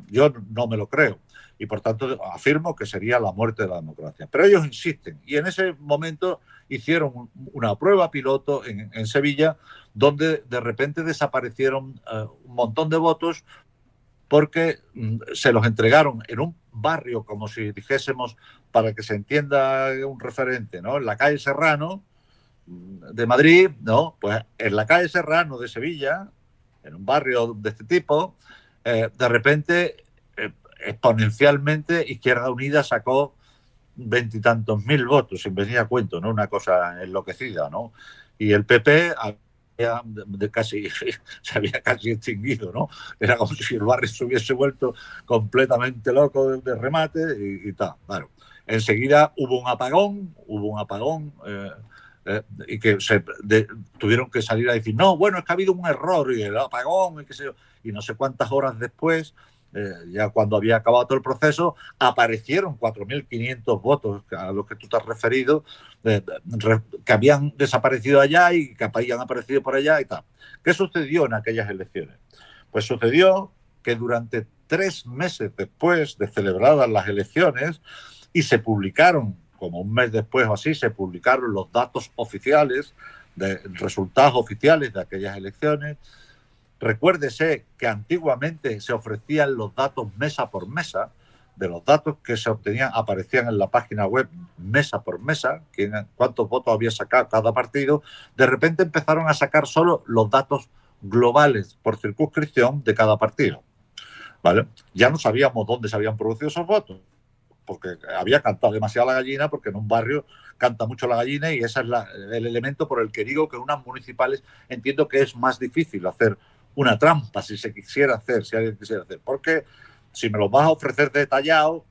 Yo no me lo creo y por tanto afirmo que sería la muerte de la democracia. Pero ellos insisten y en ese momento hicieron una prueba piloto en Sevilla, donde de repente desaparecieron un montón de votos porque se los entregaron en un barrio, como si dijésemos, para que se entienda un referente, ¿no? En la calle Serrano de Madrid, ¿no? Pues en la calle Serrano de Sevilla, en un barrio de este tipo, de repente, exponencialmente, Izquierda Unida sacó veintitantos mil votos, sin venir a cuento, ¿no? Una cosa enloquecida, ¿no? Y el PP se había casi extinguido, ¿no? Era como si el barrio se hubiese vuelto completamente loco de remate y tal. Claro. Enseguida hubo un apagón y que tuvieron que salir a decir, no, bueno, es que ha habido un error y el apagón y qué sé yo. Y no sé cuántas horas después, ya cuando había acabado todo el proceso, aparecieron 4.500 votos a los que tú te has referido, que habían desaparecido allá y que habían aparecido por allá y tal. ¿Qué sucedió en aquellas elecciones? Pues sucedió que durante 3 meses después de celebradas las elecciones, y se publicaron, como un mes después o así, se publicaron los datos oficiales, resultados oficiales de aquellas elecciones. Recuérdese que antiguamente se ofrecían los datos mesa por mesa. De los datos que se obtenían, aparecían en la página web mesa por mesa, cuántos votos había sacado cada partido. De repente empezaron a sacar solo los datos globales por circunscripción de cada partido, ¿vale? Ya no sabíamos dónde se habían producido esos votos, porque había cantado demasiado la gallina, porque en un barrio canta mucho la gallina, y ese es el elemento por el que digo que en unas municipales entiendo que es más difícil hacer una trampa, si se quisiera hacer, si alguien quisiera hacer, porque si me los vas a ofrecer detallado,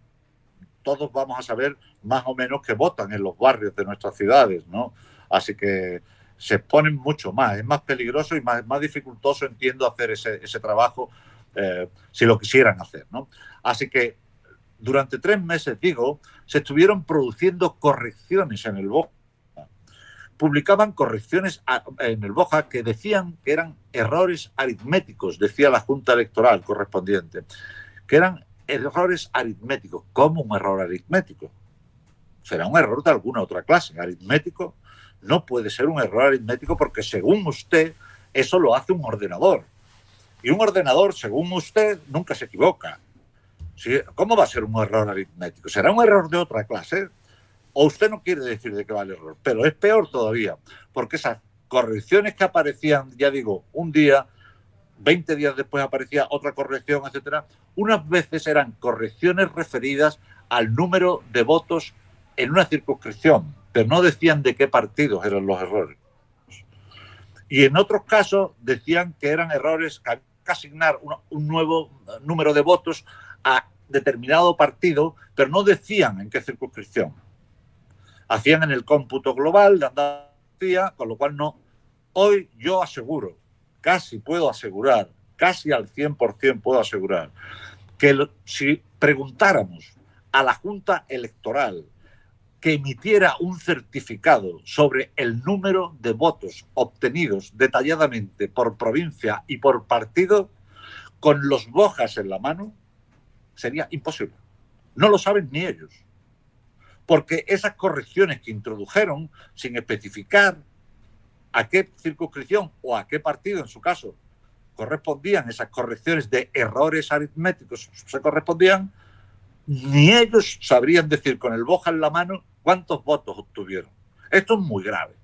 todos vamos a saber más o menos que votan en los barrios de nuestras ciudades, ¿no? Así que se exponen mucho más, es más peligroso y más dificultoso, entiendo, hacer ese trabajo si lo quisieran hacer, ¿no? Así que durante 3 meses, digo, se estuvieron produciendo correcciones en el BOJA. Publicaban correcciones en el BOJA que decían que eran errores aritméticos, decía la Junta Electoral correspondiente, que eran errores aritméticos. ¿Cómo un error aritmético? Será un error de alguna otra clase. Aritmético no puede ser un error aritmético porque, según usted, eso lo hace un ordenador. Y un ordenador, según usted, nunca se equivoca. ¿Cómo va a ser un error aritmético? ¿Será un error de otra clase? O usted no quiere decir de qué va el error. Pero es peor todavía, porque esas correcciones que aparecían, ya digo, un día, 20 días después aparecía otra corrección, etcétera, unas veces eran correcciones referidas al número de votos en una circunscripción, pero no decían de qué partidos eran los errores. Y en otros casos decían que eran errores, que había que asignar un nuevo número de votos a determinado partido, pero no decían en qué circunscripción. Hacían en el cómputo global de Andalucía, con lo cual no. Hoy yo aseguro, casi puedo asegurar, casi al 100% puedo asegurar, que si preguntáramos a la Junta Electoral que emitiera un certificado sobre el número de votos obtenidos detalladamente por provincia y por partido, con los BOJAs en la mano, sería imposible. No lo saben ni ellos. Porque esas correcciones que introdujeron, sin especificar a qué circunscripción o a qué partido, en su caso, correspondían esas correcciones de errores aritméticos, se correspondían, ni ellos sabrían decir con el BOJA en la mano cuántos votos obtuvieron. Esto es muy grave.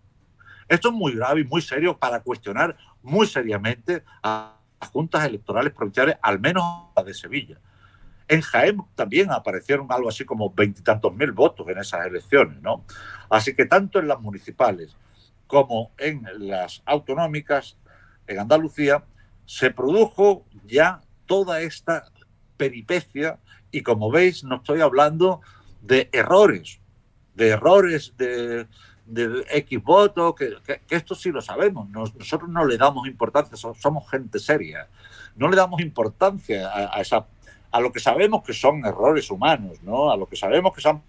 Esto es muy grave y muy serio para cuestionar muy seriamente a las juntas electorales provinciales, al menos la de Sevilla. En Jaén también aparecieron algo así como 20 y tantos mil votos en esas elecciones, ¿no? Así que tanto en las municipales como en las autonómicas, en Andalucía, se produjo ya toda esta peripecia, y como veis no estoy hablando de errores de X votos, que esto sí lo sabemos. Nosotros no le damos importancia, somos gente seria. No le damos importancia a lo que sabemos que son errores humanos, ¿no? A lo que sabemos que se han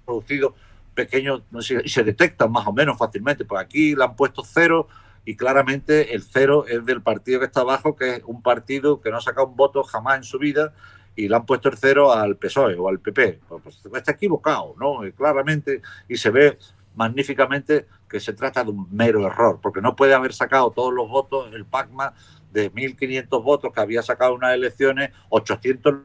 producido pequeños, no sé, y se detectan más o menos fácilmente. Pues aquí le han puesto 0 y claramente el 0 es del partido que está abajo, que es un partido que no ha sacado un voto jamás en su vida, y le han puesto el 0 al PSOE o al PP. Pues está equivocado, ¿no? Claramente, y se ve magníficamente que se trata de un mero error, porque no puede haber sacado todos los votos el PACMA de 1.500 votos que había sacado en unas elecciones, 800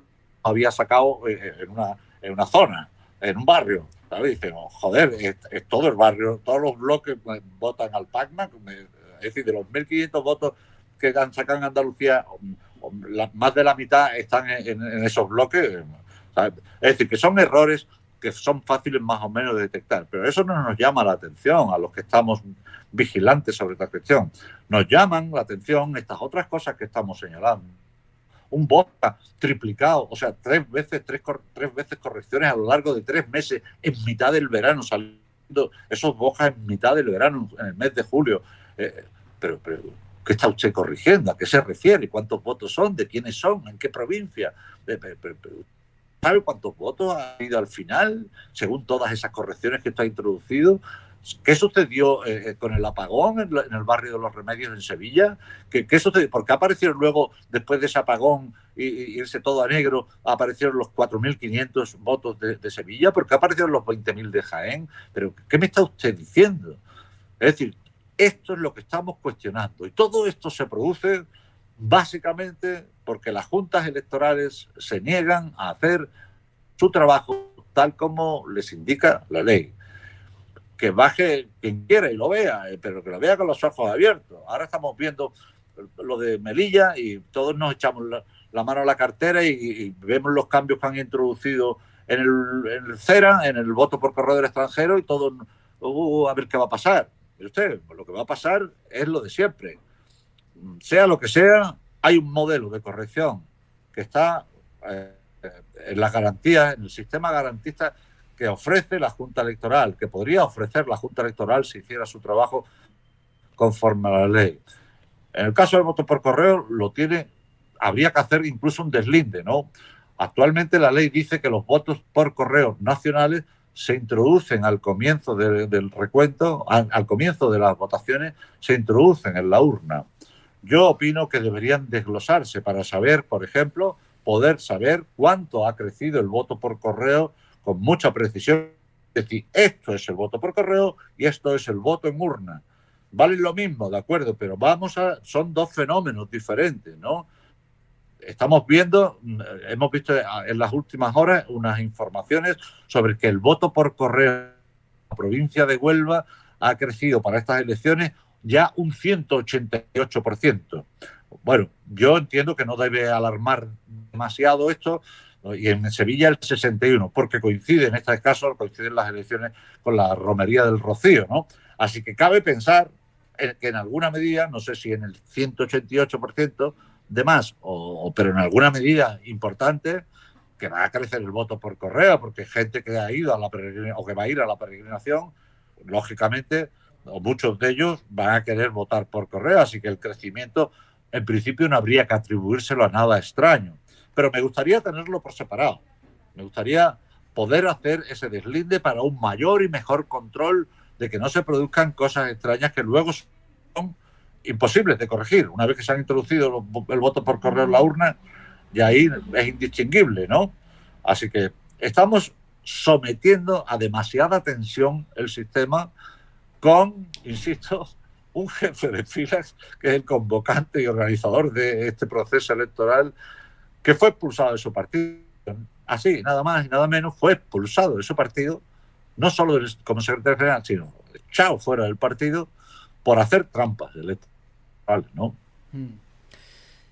había sacado en una zona, en un barrio. ¿Sabes? Dicen, oh, joder, es todo el barrio, todos los bloques votan al PACMA, es decir, de los 1.500 votos que han sacado en Andalucía, más de la mitad están en esos bloques. ¿Sabes? Es decir, que son errores que son fáciles más o menos de detectar, pero eso no nos llama la atención a los que estamos vigilantes sobre esta cuestión. Nos llaman la atención estas otras cosas que estamos señalando. Un Boca triplicado, o sea, tres veces correcciones a lo largo de 3 meses en mitad del verano, saliendo esos Bocas en mitad del verano, en el mes de julio. Pero, ¿qué está usted corrigiendo? ¿A qué se refiere? ¿Cuántos votos son? ¿De quiénes son? ¿En qué provincia? ¿Sabe cuántos votos ha habido al final, según todas esas correcciones que está introducido? ¿Qué sucedió con el apagón en el barrio de Los Remedios en Sevilla? ¿Qué sucedió? ¿Por qué aparecieron luego, después de ese apagón y irse todo a negro, aparecieron los 4.500 votos de Sevilla? ¿Por qué aparecieron los 20.000 de Jaén? ¿Pero qué me está usted diciendo? Es decir, esto es lo que estamos cuestionando. Y todo esto se produce básicamente porque las juntas electorales se niegan a hacer su trabajo tal como les indica la ley. Que baje quien quiera y lo vea, pero que lo vea con los ojos abiertos. Ahora estamos viendo lo de Melilla y todos nos echamos la mano a la cartera y vemos los cambios que han introducido en el CERA, en el voto por correo del extranjero, y todos, a ver qué va a pasar. Pero usted, lo que va a pasar es lo de siempre. Sea lo que sea, hay un modelo de corrección que está en las garantías, en el sistema garantista que ofrece la Junta Electoral, que podría ofrecer la Junta Electoral si hiciera su trabajo conforme a la ley. En el caso del voto por correo, habría que hacer incluso un deslinde, ¿no? Actualmente la ley dice que los votos por correo nacionales se introducen al comienzo del recuento, al comienzo de las votaciones, se introducen en la urna. Yo opino que deberían desglosarse para saber, por ejemplo, poder saber cuánto ha crecido el voto por correo con mucha precisión. Es decir, esto es el voto por correo y esto es el voto en urna. Valen lo mismo, de acuerdo, pero son dos fenómenos diferentes, ¿no? Hemos visto en las últimas horas unas informaciones sobre que el voto por correo en la provincia de Huelva ha crecido para estas elecciones ya un 188%. Bueno, yo entiendo que no debe alarmar demasiado esto, y en Sevilla el 61%, porque en este caso coinciden las elecciones con la romería del Rocío, ¿no? Así que cabe pensar que en alguna medida, no sé si en el 188% de más, pero en alguna medida importante, que va a crecer el voto por correo, porque gente que ha ido a la peregrinación o que va a ir a la peregrinación, lógicamente, o muchos de ellos van a querer votar por correo, así que el crecimiento, en principio, no habría que atribuírselo a nada extraño. Pero me gustaría tenerlo por separado. Me gustaría poder hacer ese deslinde para un mayor y mejor control de que no se produzcan cosas extrañas que luego son imposibles de corregir. Una vez que se han introducido el voto por correo en la urna, y ahí es indistinguible, ¿no? Así que estamos sometiendo a demasiada tensión el sistema con, insisto, un jefe de filas que es el convocante y organizador de este proceso electoral, que fue expulsado de su partido. Así, nada más y nada menos, fue expulsado de su partido, no solo como secretario general, sino echado fuera del partido por hacer trampas electorales, ¿no?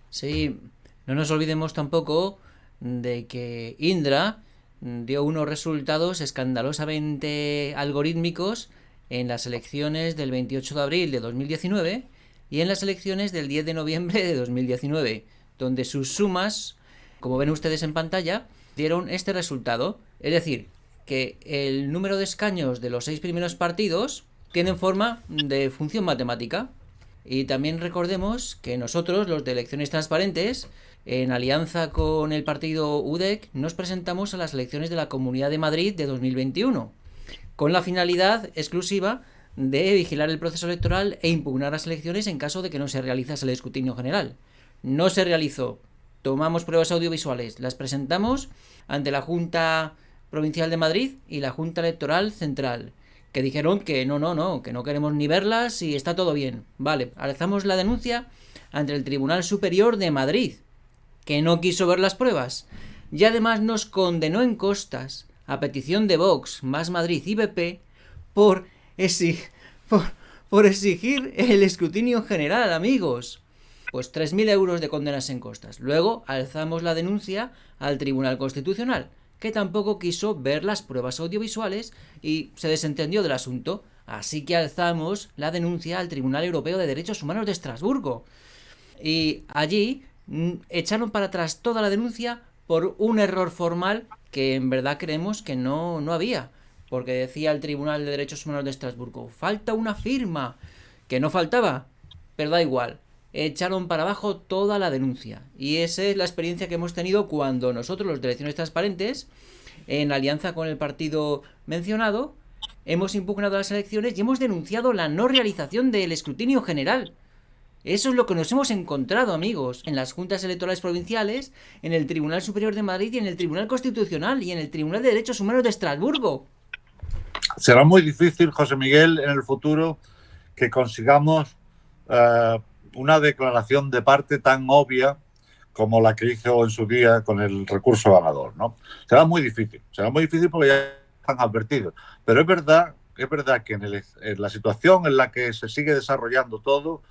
Sí, no nos olvidemos tampoco de que Indra dio unos resultados escandalosamente algorítmicos en las elecciones del 28 de abril de 2019 y en las elecciones del 10 de noviembre de 2019, donde sus sumas, como ven ustedes en pantalla, dieron este resultado. Es decir, que el número de escaños de los 6 primeros partidos tienen forma de función matemática. Y también recordemos que nosotros, los de Elecciones Transparentes, en alianza con el partido UDEC, nos presentamos a las elecciones de la Comunidad de Madrid de 2021, con la finalidad exclusiva de vigilar el proceso electoral e impugnar las elecciones en caso de que no se realizase el escrutinio general. No se realizó. Tomamos pruebas audiovisuales, las presentamos ante la Junta Provincial de Madrid y la Junta Electoral Central, que dijeron que no, que no queremos ni verlas y está todo bien. Vale, alzamos la denuncia ante el Tribunal Superior de Madrid, que no quiso ver las pruebas, y además nos condenó en costas, a petición de Vox, Más Madrid y BP, por exigir el escrutinio general, amigos. Pues 3.000 euros de condenas en costas. Luego alzamos la denuncia al Tribunal Constitucional, que tampoco quiso ver las pruebas audiovisuales y se desentendió del asunto. Así que alzamos la denuncia al Tribunal Europeo de Derechos Humanos de Estrasburgo. Y allí echaron para atrás toda la denuncia por un error formal que en verdad creemos que no había. Porque decía el Tribunal de Derechos Humanos de Estrasburgo, falta una firma, que no faltaba, pero da igual. Echaron para abajo toda la denuncia. Y esa es la experiencia que hemos tenido cuando nosotros, los de Elecciones Transparentes, en alianza con el partido mencionado, hemos impugnado las elecciones y hemos denunciado la no realización del escrutinio general. Eso es lo que nos hemos encontrado, amigos, en las juntas electorales provinciales, en el Tribunal Superior de Madrid y en el Tribunal Constitucional y en el Tribunal de Derechos Humanos de Estrasburgo. Será muy difícil, José Miguel, en el futuro que consigamos una declaración de parte tan obvia como la que hizo en su día con el recurso ganador, ¿no? Será muy difícil porque ya están advertidos. Pero es verdad que en la situación en la que se sigue desarrollando todo,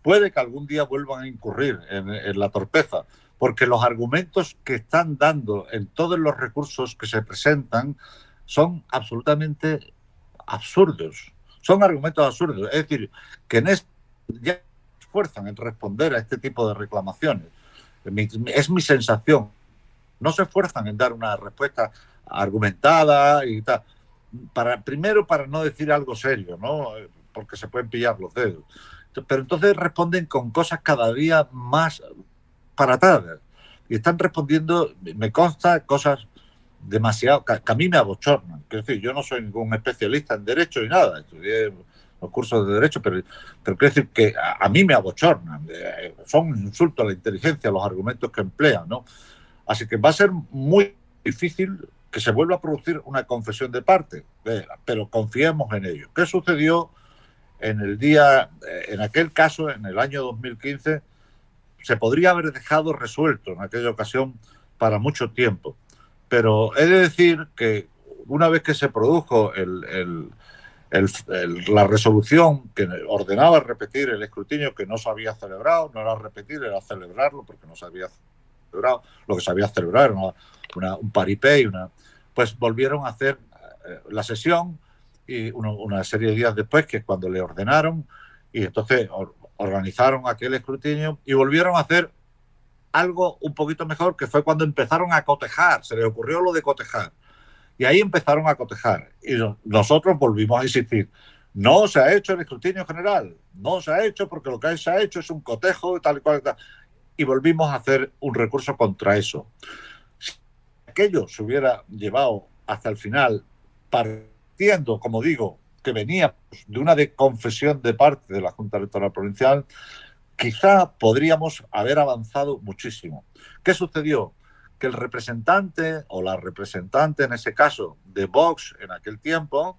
puede que algún día vuelvan a incurrir en la torpeza, porque los argumentos que están dando en todos los recursos que se presentan son absolutamente absurdos. Son argumentos absurdos. Es decir, que ya se esfuerzan en responder a este tipo de reclamaciones. Es mi sensación. No se esfuerzan en dar una respuesta argumentada y tal. Primero, para no decir algo serio, ¿no? Porque se pueden pillar los dedos. Pero entonces responden con cosas cada día más paratadas. Y están respondiendo, me consta, cosas demasiado, que a mí me abochornan. Es decir, yo no soy ningún especialista en derecho ni nada, estudié los cursos de derecho, pero quiero decir que a mí me abochornan. Son un insulto a la inteligencia los argumentos que emplean, ¿no? Así que va a ser muy difícil que se vuelva a producir una confesión de parte, pero confiemos en ello. ¿Qué sucedió en aquel caso, en el año 2015? Se podría haber dejado resuelto en aquella ocasión para mucho tiempo. Pero he de decir que una vez que se produjo la resolución que ordenaba repetir el escrutinio que no se había celebrado, no era repetir, era celebrarlo porque no se había celebrado, lo que se había celebrado era un paripé, pues volvieron a hacer la sesión y una serie de días después, que es cuando le ordenaron, y entonces organizaron aquel escrutinio y volvieron a hacer algo un poquito mejor, que fue cuando empezaron a cotejar, se les ocurrió lo de cotejar. Y ahí empezaron a cotejar. Y nosotros volvimos a insistir. No se ha hecho el escrutinio general. No se ha hecho porque lo que se ha hecho es un cotejo y tal y cual. Y volvimos a hacer un recurso contra eso. Si aquello se hubiera llevado hasta el final, partiendo, como digo, que venía de una confesión de parte de la Junta Electoral Provincial, quizá podríamos haber avanzado muchísimo. ¿Qué sucedió? Que el representante o la representante, en ese caso, de Vox en aquel tiempo,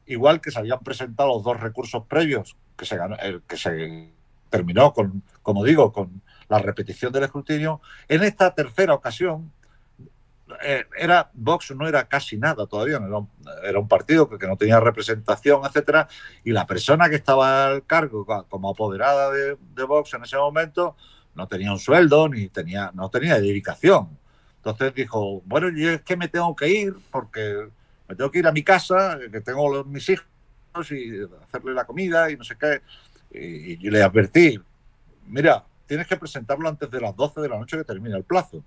igual que se habían presentado los dos recursos previos, que se terminó con, como digo, con la repetición del escrutinio, en esta tercera ocasión, Vox no era casi nada todavía, era un partido que no tenía representación, etcétera, y la persona que estaba al cargo como apoderada de Vox en ese momento no tenía un sueldo no tenía dedicación. Entonces dijo, bueno, yo es que me tengo que ir porque me tengo que ir a mi casa, que tengo mis hijos y hacerle la comida y no sé qué. Y le advertí, mira, tienes que presentarlo antes de las 12 de la noche que termina el plazo.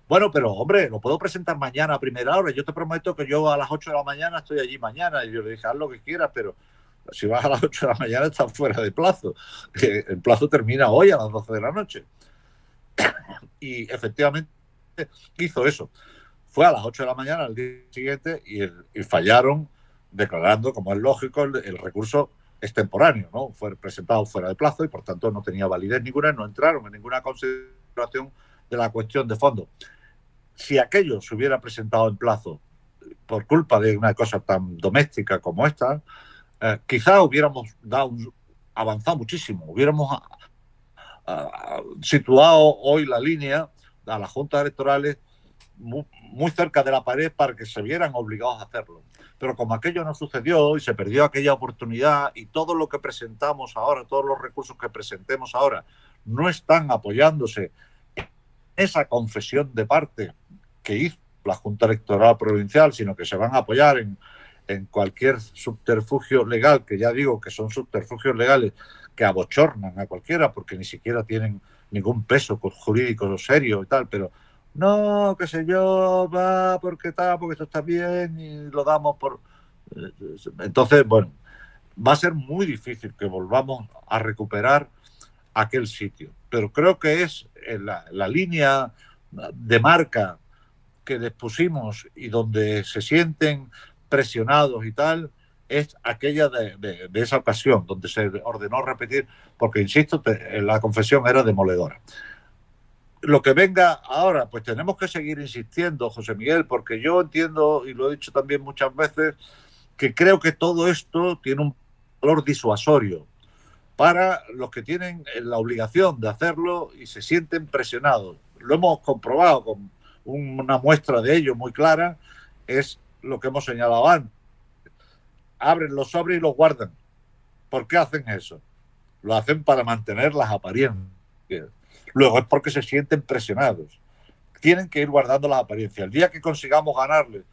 Bueno, pero hombre, lo puedo presentar mañana a primera hora. Yo te prometo que yo a las 8 de la mañana estoy allí mañana. Y yo le dije, haz lo que quieras, pero si vas a las 8 de la mañana estás fuera de plazo. El plazo termina hoy a las 12 de la noche. Y efectivamente hizo eso. Fue a las 8 de la mañana al día siguiente y fallaron declarando, como es lógico, el recurso extemporáneo, ¿no? Fue presentado fuera de plazo y por tanto no tenía validez ninguna, no entraron en ninguna consideración de la cuestión de fondo. Si aquello se hubiera presentado en plazo por culpa de una cosa tan doméstica como esta, quizá hubiéramos avanzado muchísimo, hubiéramos situado hoy la línea a las juntas electorales muy cerca de la pared para que se vieran obligados a hacerlo. Pero como aquello no sucedió y se perdió aquella oportunidad y todo lo que presentamos ahora, todos los recursos que presentemos ahora, no están apoyándose en esa confesión de parte que hizo la Junta Electoral Provincial, sino que se van a apoyar en cualquier subterfugio legal, que ya digo que son subterfugios legales que abochornan a cualquiera porque ni siquiera tienen ningún peso jurídico serio y tal, pero no, qué sé yo, va, porque esto está bien y lo damos por... Entonces, bueno, va a ser muy difícil que volvamos a recuperar aquel sitio, pero creo que es la línea de marca que les pusimos y donde se sienten presionados y tal, es aquella de esa ocasión, donde se ordenó repetir, porque, insisto, la confesión era demoledora. Lo que venga ahora, pues tenemos que seguir insistiendo, José Miguel, porque yo entiendo, y lo he dicho también muchas veces, que creo que todo esto tiene un valor disuasorio para los que tienen la obligación de hacerlo y se sienten presionados. Lo hemos comprobado con una muestra de ello muy clara, es lo que hemos señalado antes. Abren los sobres y los guardan. ¿Por qué hacen eso? Lo hacen para mantener las apariencias. Luego es porque se sienten presionados. Tienen que ir guardando las apariencias. El día que consigamos ganarles,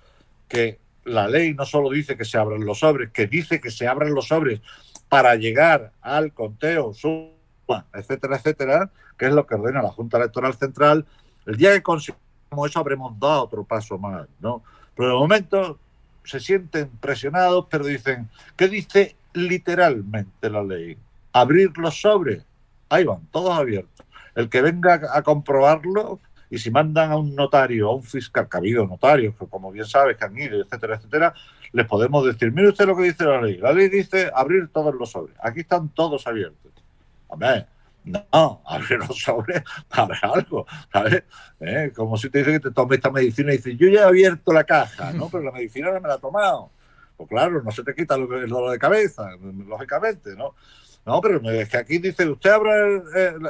que la ley no solo dice que se abran los sobres, que dice que se abran los sobres para llegar al conteo, suma, etcétera, etcétera, que es lo que ordena la Junta Electoral Central, el día que consigamos eso habremos dado otro paso más, ¿no? Pero de momento se sienten presionados, pero dicen, ¿qué dice literalmente la ley? Abrir los sobres. Ahí van, todos abiertos. El que venga a comprobarlo, y si mandan a un notario, a un fiscal, que ha habido notarios, que como bien sabes, que han ido, etcétera, etcétera, les podemos decir, mire usted lo que dice la ley. La ley dice abrir todos los sobres. Aquí están todos abiertos. Hombre, no, abrir los sobres para algo, ¿sabes? Como si te dice que te tomes esta medicina y dices, yo ya he abierto la caja, ¿no? Pero la medicina no me la he tomado. Pues claro, no se te quita el dolor de cabeza, lógicamente, ¿no? No, pero es que aquí dice, usted abre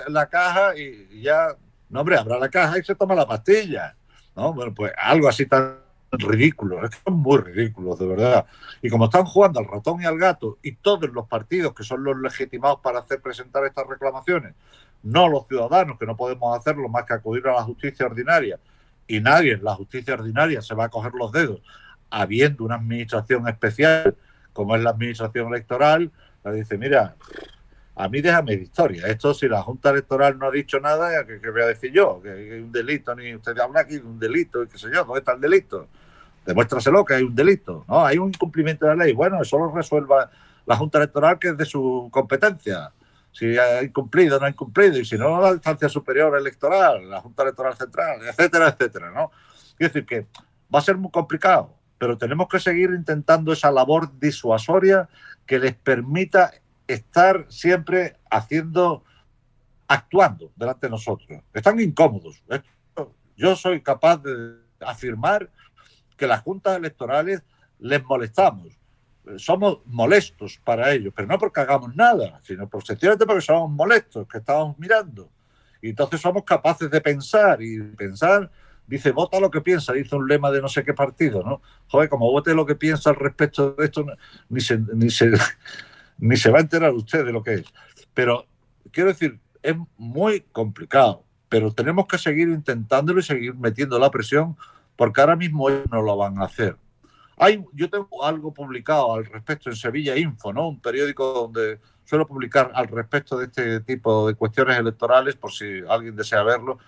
la caja y ya... No, hombre, abra la caja y se toma la pastilla. ¿No? Bueno, pues algo así tan ridículo. Es que son muy ridículos, de verdad. Y como están jugando al ratón y al gato, y todos los partidos que son los legitimados para hacer presentar estas reclamaciones, no los ciudadanos, que no podemos hacerlo más que acudir a la justicia ordinaria, y nadie en la justicia ordinaria se va a coger los dedos, habiendo una administración especial como es la administración electoral, le dice, mira, a mí déjame de historia. Esto, si la Junta Electoral no ha dicho nada, ¿qué voy a decir yo? Que hay un delito, ni usted habla aquí de un delito, y qué sé yo, ¿dónde está el delito? Demuéstraselo que hay un delito, ¿no? Hay un incumplimiento de la ley. Bueno, eso lo resuelva la Junta Electoral, que es de su competencia. Si ha incumplido, no ha incumplido, y si no, la instancia superior electoral, la Junta Electoral Central, etcétera, etcétera, ¿no? Quiero decir que va a ser muy complicado, pero tenemos que seguir intentando esa labor disuasoria que les permita estar siempre actuando delante de nosotros. Están incómodos. Yo soy capaz de afirmar que las juntas electorales les molestamos. Somos molestos para ellos, pero no porque hagamos nada, sino sencillamente porque somos molestos, que estamos mirando. Y entonces somos capaces de pensar, y pensar, dice, vota lo que piensa, dice un lema de no sé qué partido, ¿no? Joder, como vote lo que piensa al respecto de esto, ni se va a enterar usted de lo que es. Pero quiero decir, es muy complicado, pero tenemos que seguir intentándolo y seguir metiendo la presión, porque ahora mismo ellos no lo van a hacer. Yo tengo algo publicado al respecto en Sevilla Info, ¿no? Un periódico donde suelo publicar al respecto de este tipo de cuestiones electorales, por si alguien desea verlo.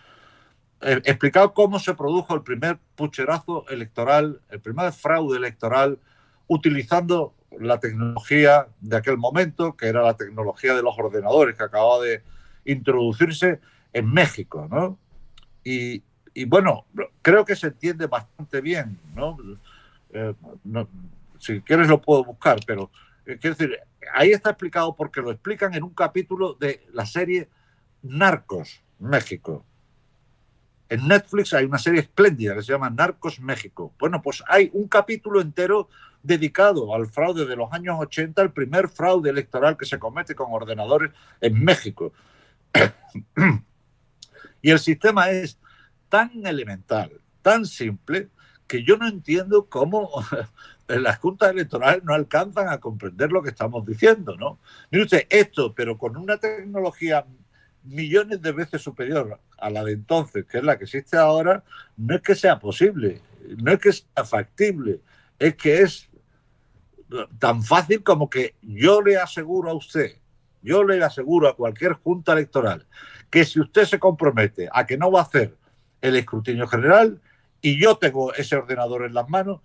He explicado cómo se produjo el primer pucherazo electoral, el primer fraude electoral, utilizando la tecnología de aquel momento, que era la tecnología de los ordenadores que acababa de introducirse en México, ¿no? Y bueno, creo que se entiende bastante bien, ¿no? No, si quieres lo puedo buscar, pero quiero decir, ahí está explicado porque lo explican en un capítulo de la serie Narcos, México. En Netflix hay una serie espléndida que se llama Narcos México. Bueno, pues hay un capítulo entero dedicado al fraude de los años 80, el primer fraude electoral que se comete con ordenadores en México. Y el sistema es tan elemental, tan simple, que yo no entiendo cómo las juntas electorales no alcanzan a comprender lo que estamos diciendo, ¿no? Mire usted, esto, pero con una tecnología millones de veces superior a la de entonces, que es la que existe ahora, no es que sea posible, no es que sea factible, es que es tan fácil como que yo le aseguro a usted, yo le aseguro a cualquier junta electoral, que si usted se compromete a que no va a hacer el escrutinio general y yo tengo ese ordenador en las manos,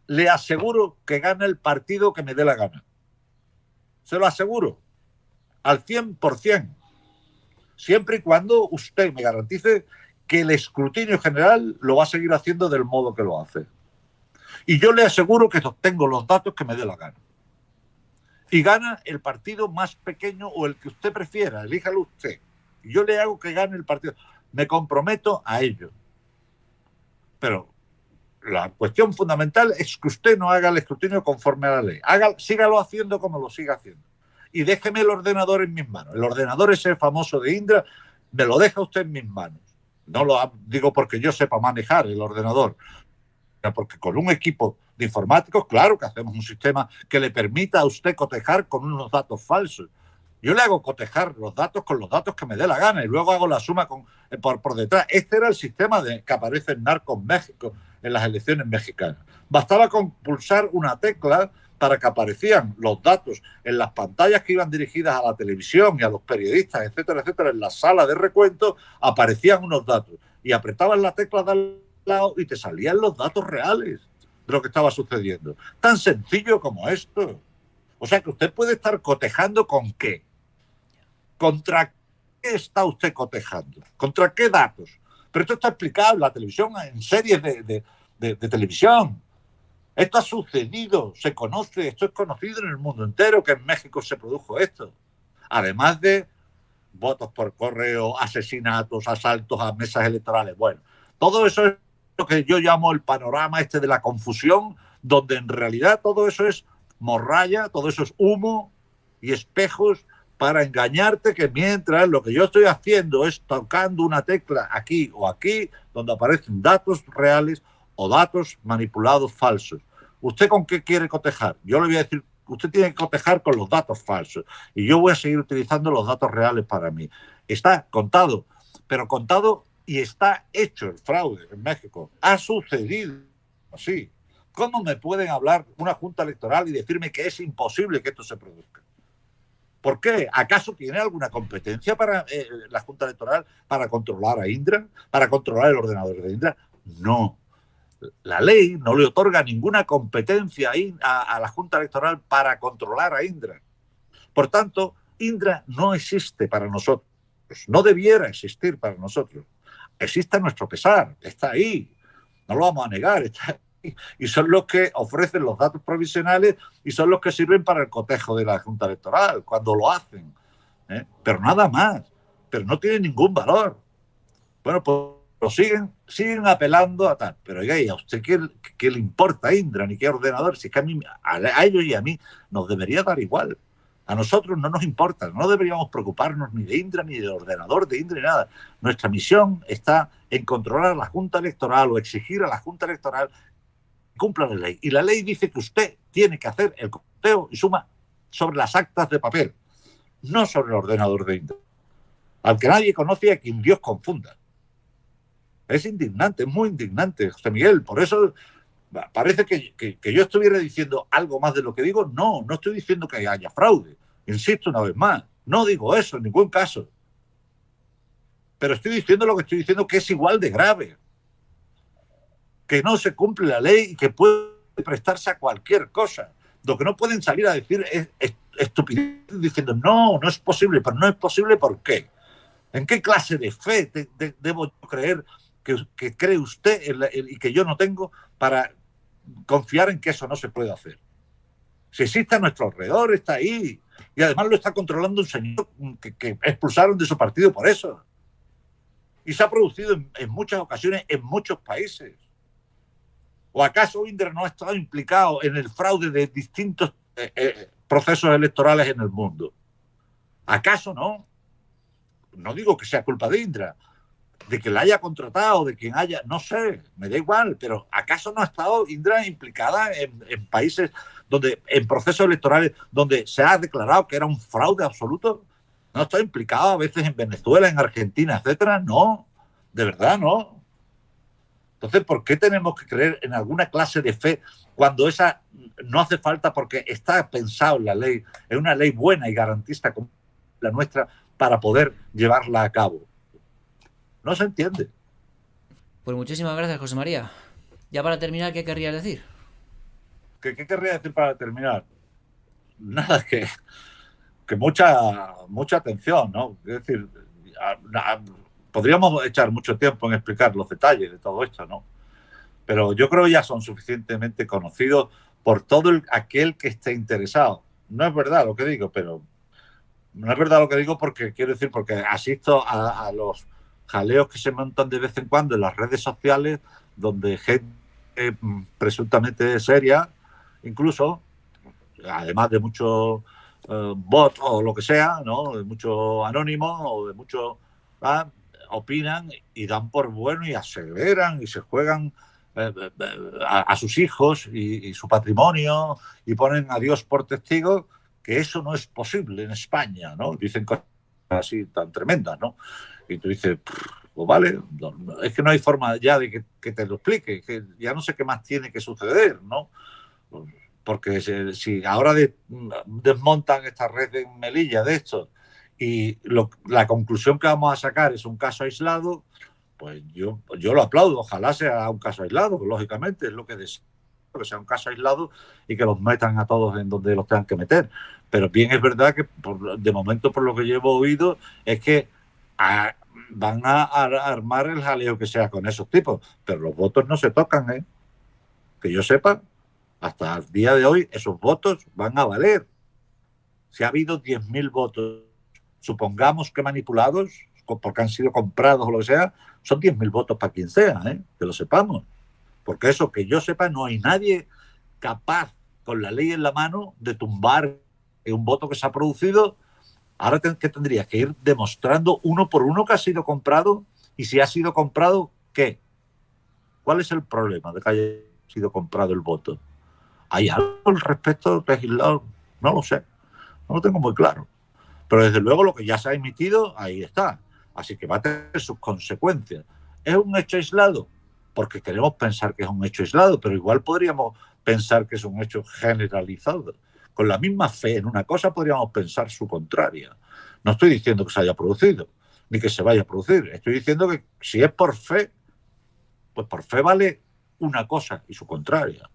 le aseguro que gana el partido que me dé la gana. Se lo aseguro, al 100%, siempre y cuando usted me garantice que el escrutinio general lo va a seguir haciendo del modo que lo hace. Y yo le aseguro que obtengo los datos que me dé la gana. Y gana el partido más pequeño o el que usted prefiera, elíjalo usted. Y yo le hago que gane el partido. Me comprometo a ello. Pero la cuestión fundamental es que usted no haga el escrutinio conforme a la ley. Sígalo haciendo como lo siga haciendo. Y déjeme el ordenador en mis manos. El ordenador ese famoso de Indra, me lo deja usted en mis manos. No lo digo porque yo sepa manejar el ordenador, porque con un equipo de informáticos, claro que hacemos un sistema que le permita a usted cotejar con unos datos falsos. Yo le hago cotejar los datos con los datos que me dé la gana y luego hago la suma por detrás. Este era el sistema que aparece en Narcos México en las elecciones mexicanas. Bastaba con pulsar una tecla para que aparecían los datos en las pantallas que iban dirigidas a la televisión y a los periodistas, etcétera, etcétera. En la sala de recuento aparecían unos datos y apretaban la tecla de lado y te salían los datos reales de lo que estaba sucediendo. Tan sencillo como esto. O sea que usted puede estar cotejando ¿con qué? ¿Contra qué está usted cotejando? ¿Contra qué datos? Pero esto está explicado en la televisión, en series de televisión. Esto ha sucedido, se conoce, esto es conocido en el mundo entero, que en México se produjo esto. Además de votos por correo, asesinatos, asaltos a mesas electorales. Bueno, todo eso es lo que yo llamo el panorama este de la confusión, donde en realidad todo eso es morralla, todo eso es humo y espejos para engañarte, que mientras lo que yo estoy haciendo es tocando una tecla aquí o aquí, donde aparecen datos reales o datos manipulados falsos. ¿Usted con qué quiere cotejar? Yo le voy a decir, usted tiene que cotejar con los datos falsos y yo voy a seguir utilizando los datos reales para mí. Está contado, pero contado y está hecho el fraude en México. Ha sucedido así. ¿Cómo me pueden hablar una junta electoral y decirme que es imposible que esto se produzca? ¿Por qué? ¿Acaso tiene alguna competencia para la junta electoral para controlar a Indra? ¿Para controlar el ordenador de Indra? No. La ley no le otorga ninguna competencia a la junta electoral para controlar a Indra. Por tanto, Indra no existe para nosotros. No debiera existir para nosotros. Existe a nuestro pesar. Está ahí. No lo vamos a negar. Está ahí. Y son los que ofrecen los datos provisionales y son los que sirven para el cotejo de la junta electoral, cuando lo hacen. Pero nada más. Pero no tiene ningún valor. Bueno, pues siguen apelando a tal. Pero oiga, ¿y a usted qué le importa Indra ni qué ordenador? Si es que a ellos y a mí nos debería dar igual. A nosotros no nos importa, no deberíamos preocuparnos ni de Indra, ni del ordenador de Indra, ni nada. Nuestra misión está en controlar a la Junta Electoral o exigir a la Junta Electoral que cumpla la ley. Y la ley dice que usted tiene que hacer el conteo y suma sobre las actas de papel, no sobre el ordenador de Indra. Al que nadie conoce y a quien Dios confunda. Es indignante, es muy indignante, José Miguel. Por eso parece que yo estuviera diciendo algo más de lo que digo. No estoy diciendo que haya fraude. Insisto una vez más, no digo eso en ningún caso. Pero estoy diciendo lo que estoy diciendo, que es igual de grave. Que no se cumple la ley y que puede prestarse a cualquier cosa. Lo que no pueden salir a decir es estupidez diciendo no es posible. Pero no es posible, ¿por qué? ¿En qué clase de fe debo creer que cree usted y que yo no tengo para confiar en que eso no se puede hacer? Si existe a nuestro alrededor, está ahí. Y además lo está controlando un señor que expulsaron de su partido por eso. y se ha producido en muchas ocasiones en muchos países. ¿O acaso Indra no ha estado implicado en el fraude de distintos procesos electorales en el mundo? ¿Acaso no? No digo que sea culpa de Indra, de que la haya contratado, de quien haya, no sé, me da igual, pero ¿acaso no ha estado Indra implicada en países donde, en procesos electorales donde se ha declarado que era un fraude absoluto? ¿No está implicado a veces en Venezuela, en Argentina, etcétera? No, de verdad no. Entonces, ¿por qué tenemos que creer en alguna clase de fe cuando esa no hace falta porque está pensado en la ley, en una ley buena y garantista como la nuestra para poder llevarla a cabo? No se entiende. Pues muchísimas gracias, José María. Ya para terminar, ¿qué querrías decir? ¿Qué querría decir para terminar? Nada, que mucha atención, ¿no? Es decir, podríamos echar mucho tiempo en explicar los detalles de todo esto, ¿no? Pero yo creo que ya son suficientemente conocidos por todo aquel que esté interesado. No es verdad lo que digo, pero no es verdad lo que digo porque quiero decir, porque asisto a los jaleos que se montan de vez en cuando en las redes sociales, donde gente presuntamente seria, incluso, además de muchos bots o lo que sea, ¿no? De muchos anónimos o de muchos, ¿ah? Opinan y dan por bueno y aseveran y se juegan a sus hijos y su patrimonio y ponen a Dios por testigo que eso no es posible en España, ¿no? Dicen cosas así tan tremendas, ¿no? Y tú dices, pues vale, no, es que no hay forma ya de que te lo explique, que ya no sé qué más tiene que suceder, ¿no? Porque si ahora desmontan esta red de Melilla de esto y la conclusión que vamos a sacar es un caso aislado, pues yo lo aplaudo. Ojalá sea un caso aislado, lógicamente, es lo que deseo, que sea un caso aislado y que los metan a todos en donde los tengan que meter. Pero bien es verdad que de momento, por lo que llevo oído, es que van a armar el jaleo que sea con esos tipos, pero los votos no se tocan, ¿eh? Que yo sepa, hasta el día de hoy esos votos van a valer. Si ha habido 10.000 votos, supongamos que manipulados, porque han sido comprados o lo que sea, son 10.000 votos para quien sea, ¿eh? Que lo sepamos. Porque eso, que yo sepa, no hay nadie capaz, con la ley en la mano, de tumbar un voto que se ha producido. Ahora que tendrías que ir demostrando uno por uno que ha sido comprado, y si ha sido comprado, ¿qué? ¿Cuál es el problema de que haya sido comprado el voto? ¿Hay algo al respecto legislador? No lo sé, no lo tengo muy claro. Pero desde luego lo que ya se ha emitido, ahí está. Así que va a tener sus consecuencias. ¿Es un hecho aislado? Porque queremos pensar que es un hecho aislado, pero igual podríamos pensar que es un hecho generalizado. Con la misma fe en una cosa podríamos pensar su contraria. No estoy diciendo que se haya producido, ni que se vaya a producir. Estoy diciendo que si es por fe, pues por fe vale una cosa y su contraria.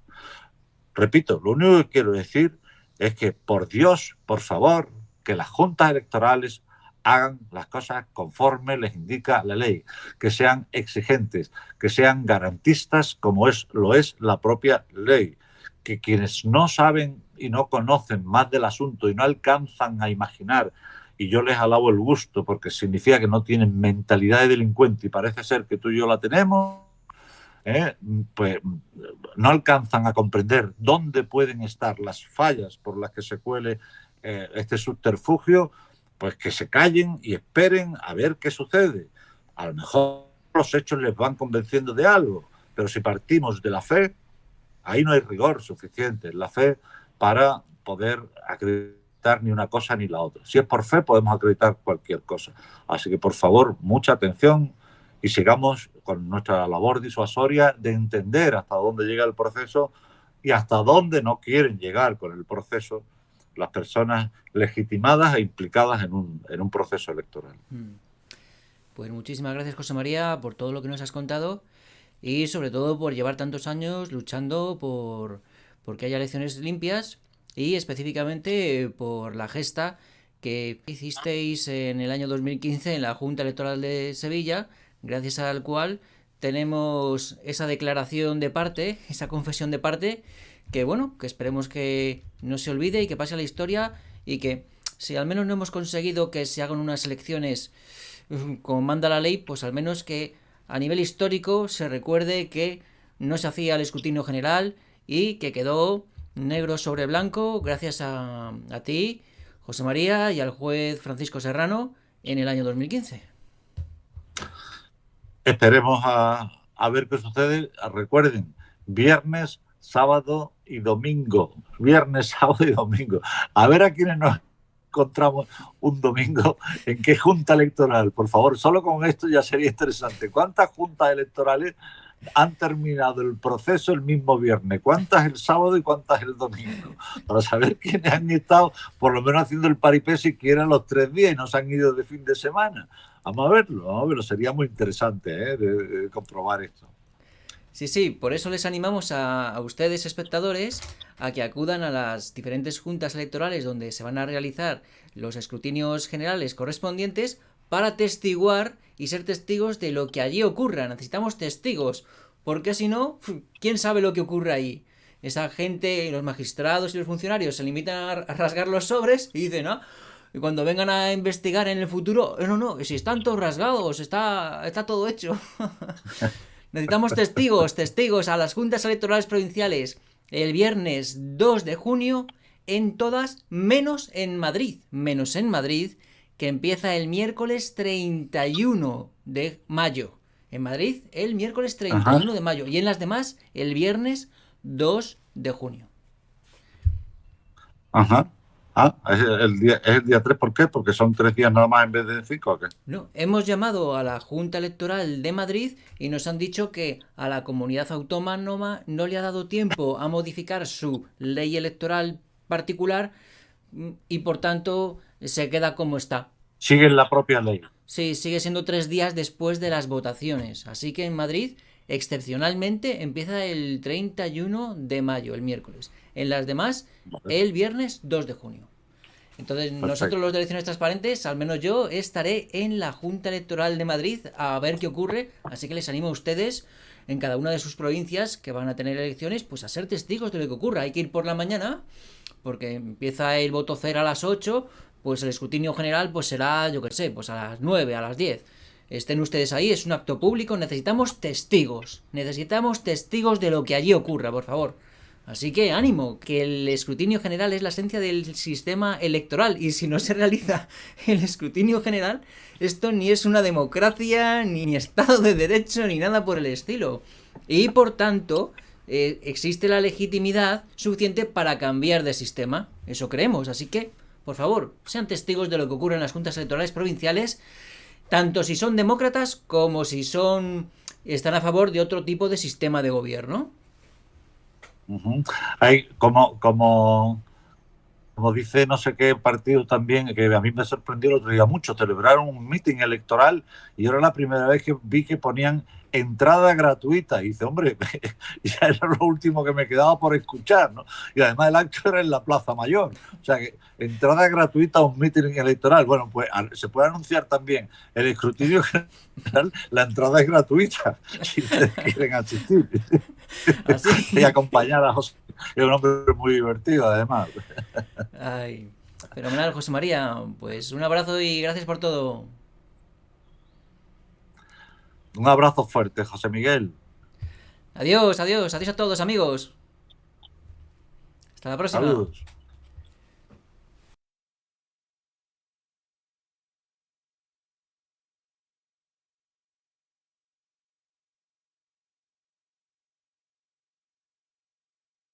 Repito, lo único que quiero decir es que, por Dios, por favor, que las juntas electorales hagan las cosas conforme les indica la ley, que sean exigentes, que sean garantistas como lo es la propia ley, que quienes no saben y no conocen más del asunto y no alcanzan a imaginar, y yo les alabo el gusto porque significa que no tienen mentalidad de delincuente y parece ser que tú y yo la tenemos, pues no alcanzan a comprender dónde pueden estar las fallas por las que se cuele este subterfugio, pues que se callen y esperen a ver qué sucede. A lo mejor los hechos les van convenciendo de algo, pero si partimos de la fe, ahí no hay rigor suficiente en la fe para poder acreditar ni una cosa ni la otra. Si es por fe, podemos acreditar cualquier cosa. Así que, por favor, mucha atención y sigamos con nuestra labor disuasoria de entender hasta dónde llega el proceso y hasta dónde no quieren llegar con el proceso las personas legitimadas e implicadas en un proceso electoral. Pues muchísimas gracias, José María, por todo lo que nos has contado y sobre todo por llevar tantos años luchando por que haya elecciones limpias y específicamente por la gesta que hicisteis en el año 2015 en la Junta Electoral de Sevilla, gracias al cual tenemos esa declaración de parte, esa confesión de parte, que bueno, que esperemos que no se olvide y que pase a la historia y que si al menos no hemos conseguido que se hagan unas elecciones como manda la ley, pues al menos que a nivel histórico se recuerde que no se hacía el escrutinio general y que quedó negro sobre blanco gracias a ti, José María, y al juez Francisco Serrano en el año 2015. Esperemos a ver qué sucede. Recuerden, viernes, sábado y domingo. Viernes, sábado y domingo. A ver a quiénes nos encontramos un domingo en qué junta electoral. Por favor, solo con esto ya sería interesante. ¿Cuántas juntas electorales han terminado el proceso el mismo viernes? ¿Cuántas el sábado y cuántas el domingo? Para saber quiénes han estado por lo menos haciendo el paripé siquiera los 3 días y no se han ido de fin de semana. Vamos a verlo. Sería muy interesante de comprobar esto. Sí, sí, por eso les animamos a ustedes, espectadores, a que acudan a las diferentes juntas electorales donde se van a realizar los escrutinios generales correspondientes para testiguar y ser testigos de lo que allí ocurra. Necesitamos testigos, porque si no, ¿quién sabe lo que ocurre ahí? Esa gente, los magistrados y los funcionarios se limitan a rasgar los sobres y dicen, ¿no? Y cuando vengan a investigar en el futuro, no, si están todos rasgados, está todo hecho. Necesitamos testigos a las juntas electorales provinciales el viernes 2 de junio en todas, menos en Madrid, que empieza el miércoles 31 de mayo. En Madrid, el miércoles 31 de mayo. Y en las demás, el viernes 2 de junio. Ajá. Es el día 3, ¿por qué? Porque son 3 días nada más en vez de 5, ¿o qué? No, hemos llamado a la Junta Electoral de Madrid y nos han dicho que a la comunidad autónoma no le ha dado tiempo a modificar su ley electoral particular y por tanto se queda como está. Siguen la propia ley. Sí, sigue siendo 3 días después de las votaciones. Así que en Madrid, excepcionalmente, empieza el 31 de mayo, el miércoles. En las demás, el viernes 2 de junio. Entonces, perfecto. Nosotros los de elecciones transparentes, al menos yo, estaré en la Junta Electoral de Madrid a ver qué ocurre. Así que les animo a ustedes, en cada una de sus provincias que van a tener elecciones, pues a ser testigos de lo que ocurra. Hay que ir por la mañana, porque empieza el voto cero a las 8, pues el escrutinio general pues será, yo qué sé, pues a las 9, a las 10. Estén ustedes ahí, es un acto público, necesitamos testigos de lo que allí ocurra, por favor. Así que ánimo, que el escrutinio general es la esencia del sistema electoral y si no se realiza el escrutinio general, esto ni es una democracia, ni Estado de Derecho, ni nada por el estilo. Y por tanto, existe la legitimidad suficiente para cambiar de sistema. Eso creemos, así que, por favor, sean testigos de lo que ocurre en las juntas electorales provinciales, tanto si son demócratas como si están a favor de otro tipo de sistema de gobierno. Hay como dice no sé qué partido también, que a mí me sorprendió el otro día mucho, celebraron un meeting electoral y era la primera vez que vi que ponían entrada gratuita. Y dice, hombre, ya era lo último que me quedaba por escuchar, ¿no? Y además el acto era en la Plaza Mayor. O sea, que entrada gratuita a un meeting electoral. Bueno, pues se puede anunciar también el escrutinio general, la entrada es gratuita, si quieren asistir. Así. Y acompañar a José, que es un hombre muy divertido, además. Ay, fenomenal, José María. Pues un abrazo y gracias por todo. Un abrazo fuerte, José Miguel. Adiós a todos, amigos. Hasta la próxima. Saludos.